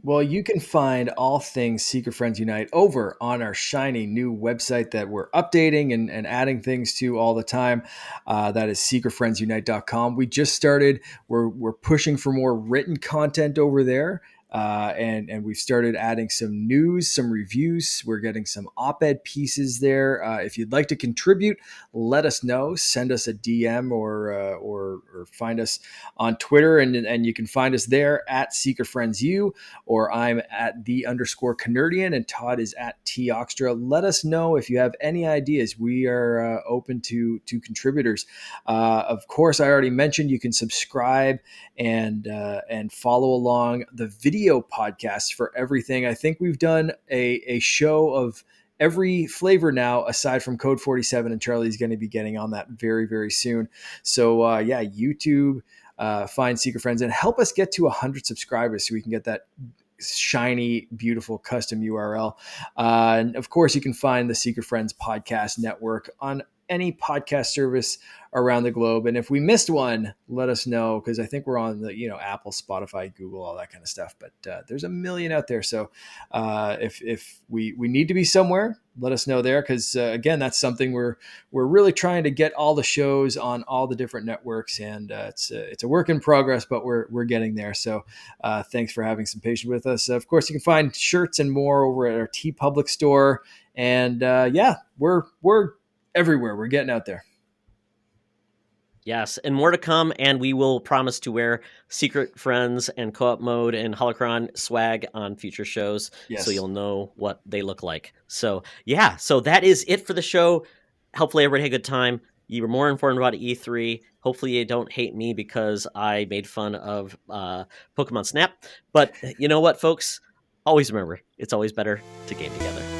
Well, you can find all things Secret Friends Unite over on our shiny new website that we're updating and adding things to all the time. That is secretfriendsunite.com. We just started. We're pushing for more written content over there. and we've started adding some news, some reviews. We're getting some op-ed pieces there. If you'd like to contribute, let us know. Send us a DM or find us on Twitter, and you can find us there at Seeker Friends U, or I'm at _Canardian, and Todd is at T Oxtra. Let us know if you have any ideas. We are open to contributors. Of course, I already mentioned you can subscribe and follow along the video podcasts for everything. I think we've done a show of every flavor now, aside from Code 47, and Charlie's going to be getting on that very, very soon. So yeah, YouTube, find Secret Friends, and help us get to 100 subscribers so we can get that shiny, beautiful custom URL. And of course, you can find the Secret Friends Podcast Network on any podcast service around the globe. And if we missed one, let us know, because I think we're on the Apple, Spotify, Google, all that kind of stuff. But there's a million out there. So if we need to be somewhere, let us know there, because again, that's something we're really trying to get all the shows on all the different networks, and it's a work in progress, but we're getting there. So thanks for having some patience with us. Of course, you can find shirts and more over at our TeePublic store, and yeah, we're everywhere. We're getting out there.
Yes, and more to come, and we will promise to wear Secret Friends and Co-op Mode and Holocron swag on future shows,
Yes.
so you'll know what they look like. So yeah, so that is it for the show. Hopefully everybody had a good time. You were more informed about E3. Hopefully you don't hate me because I made fun of Pokemon Snap. But you know what, folks? Always remember, it's always better to game together.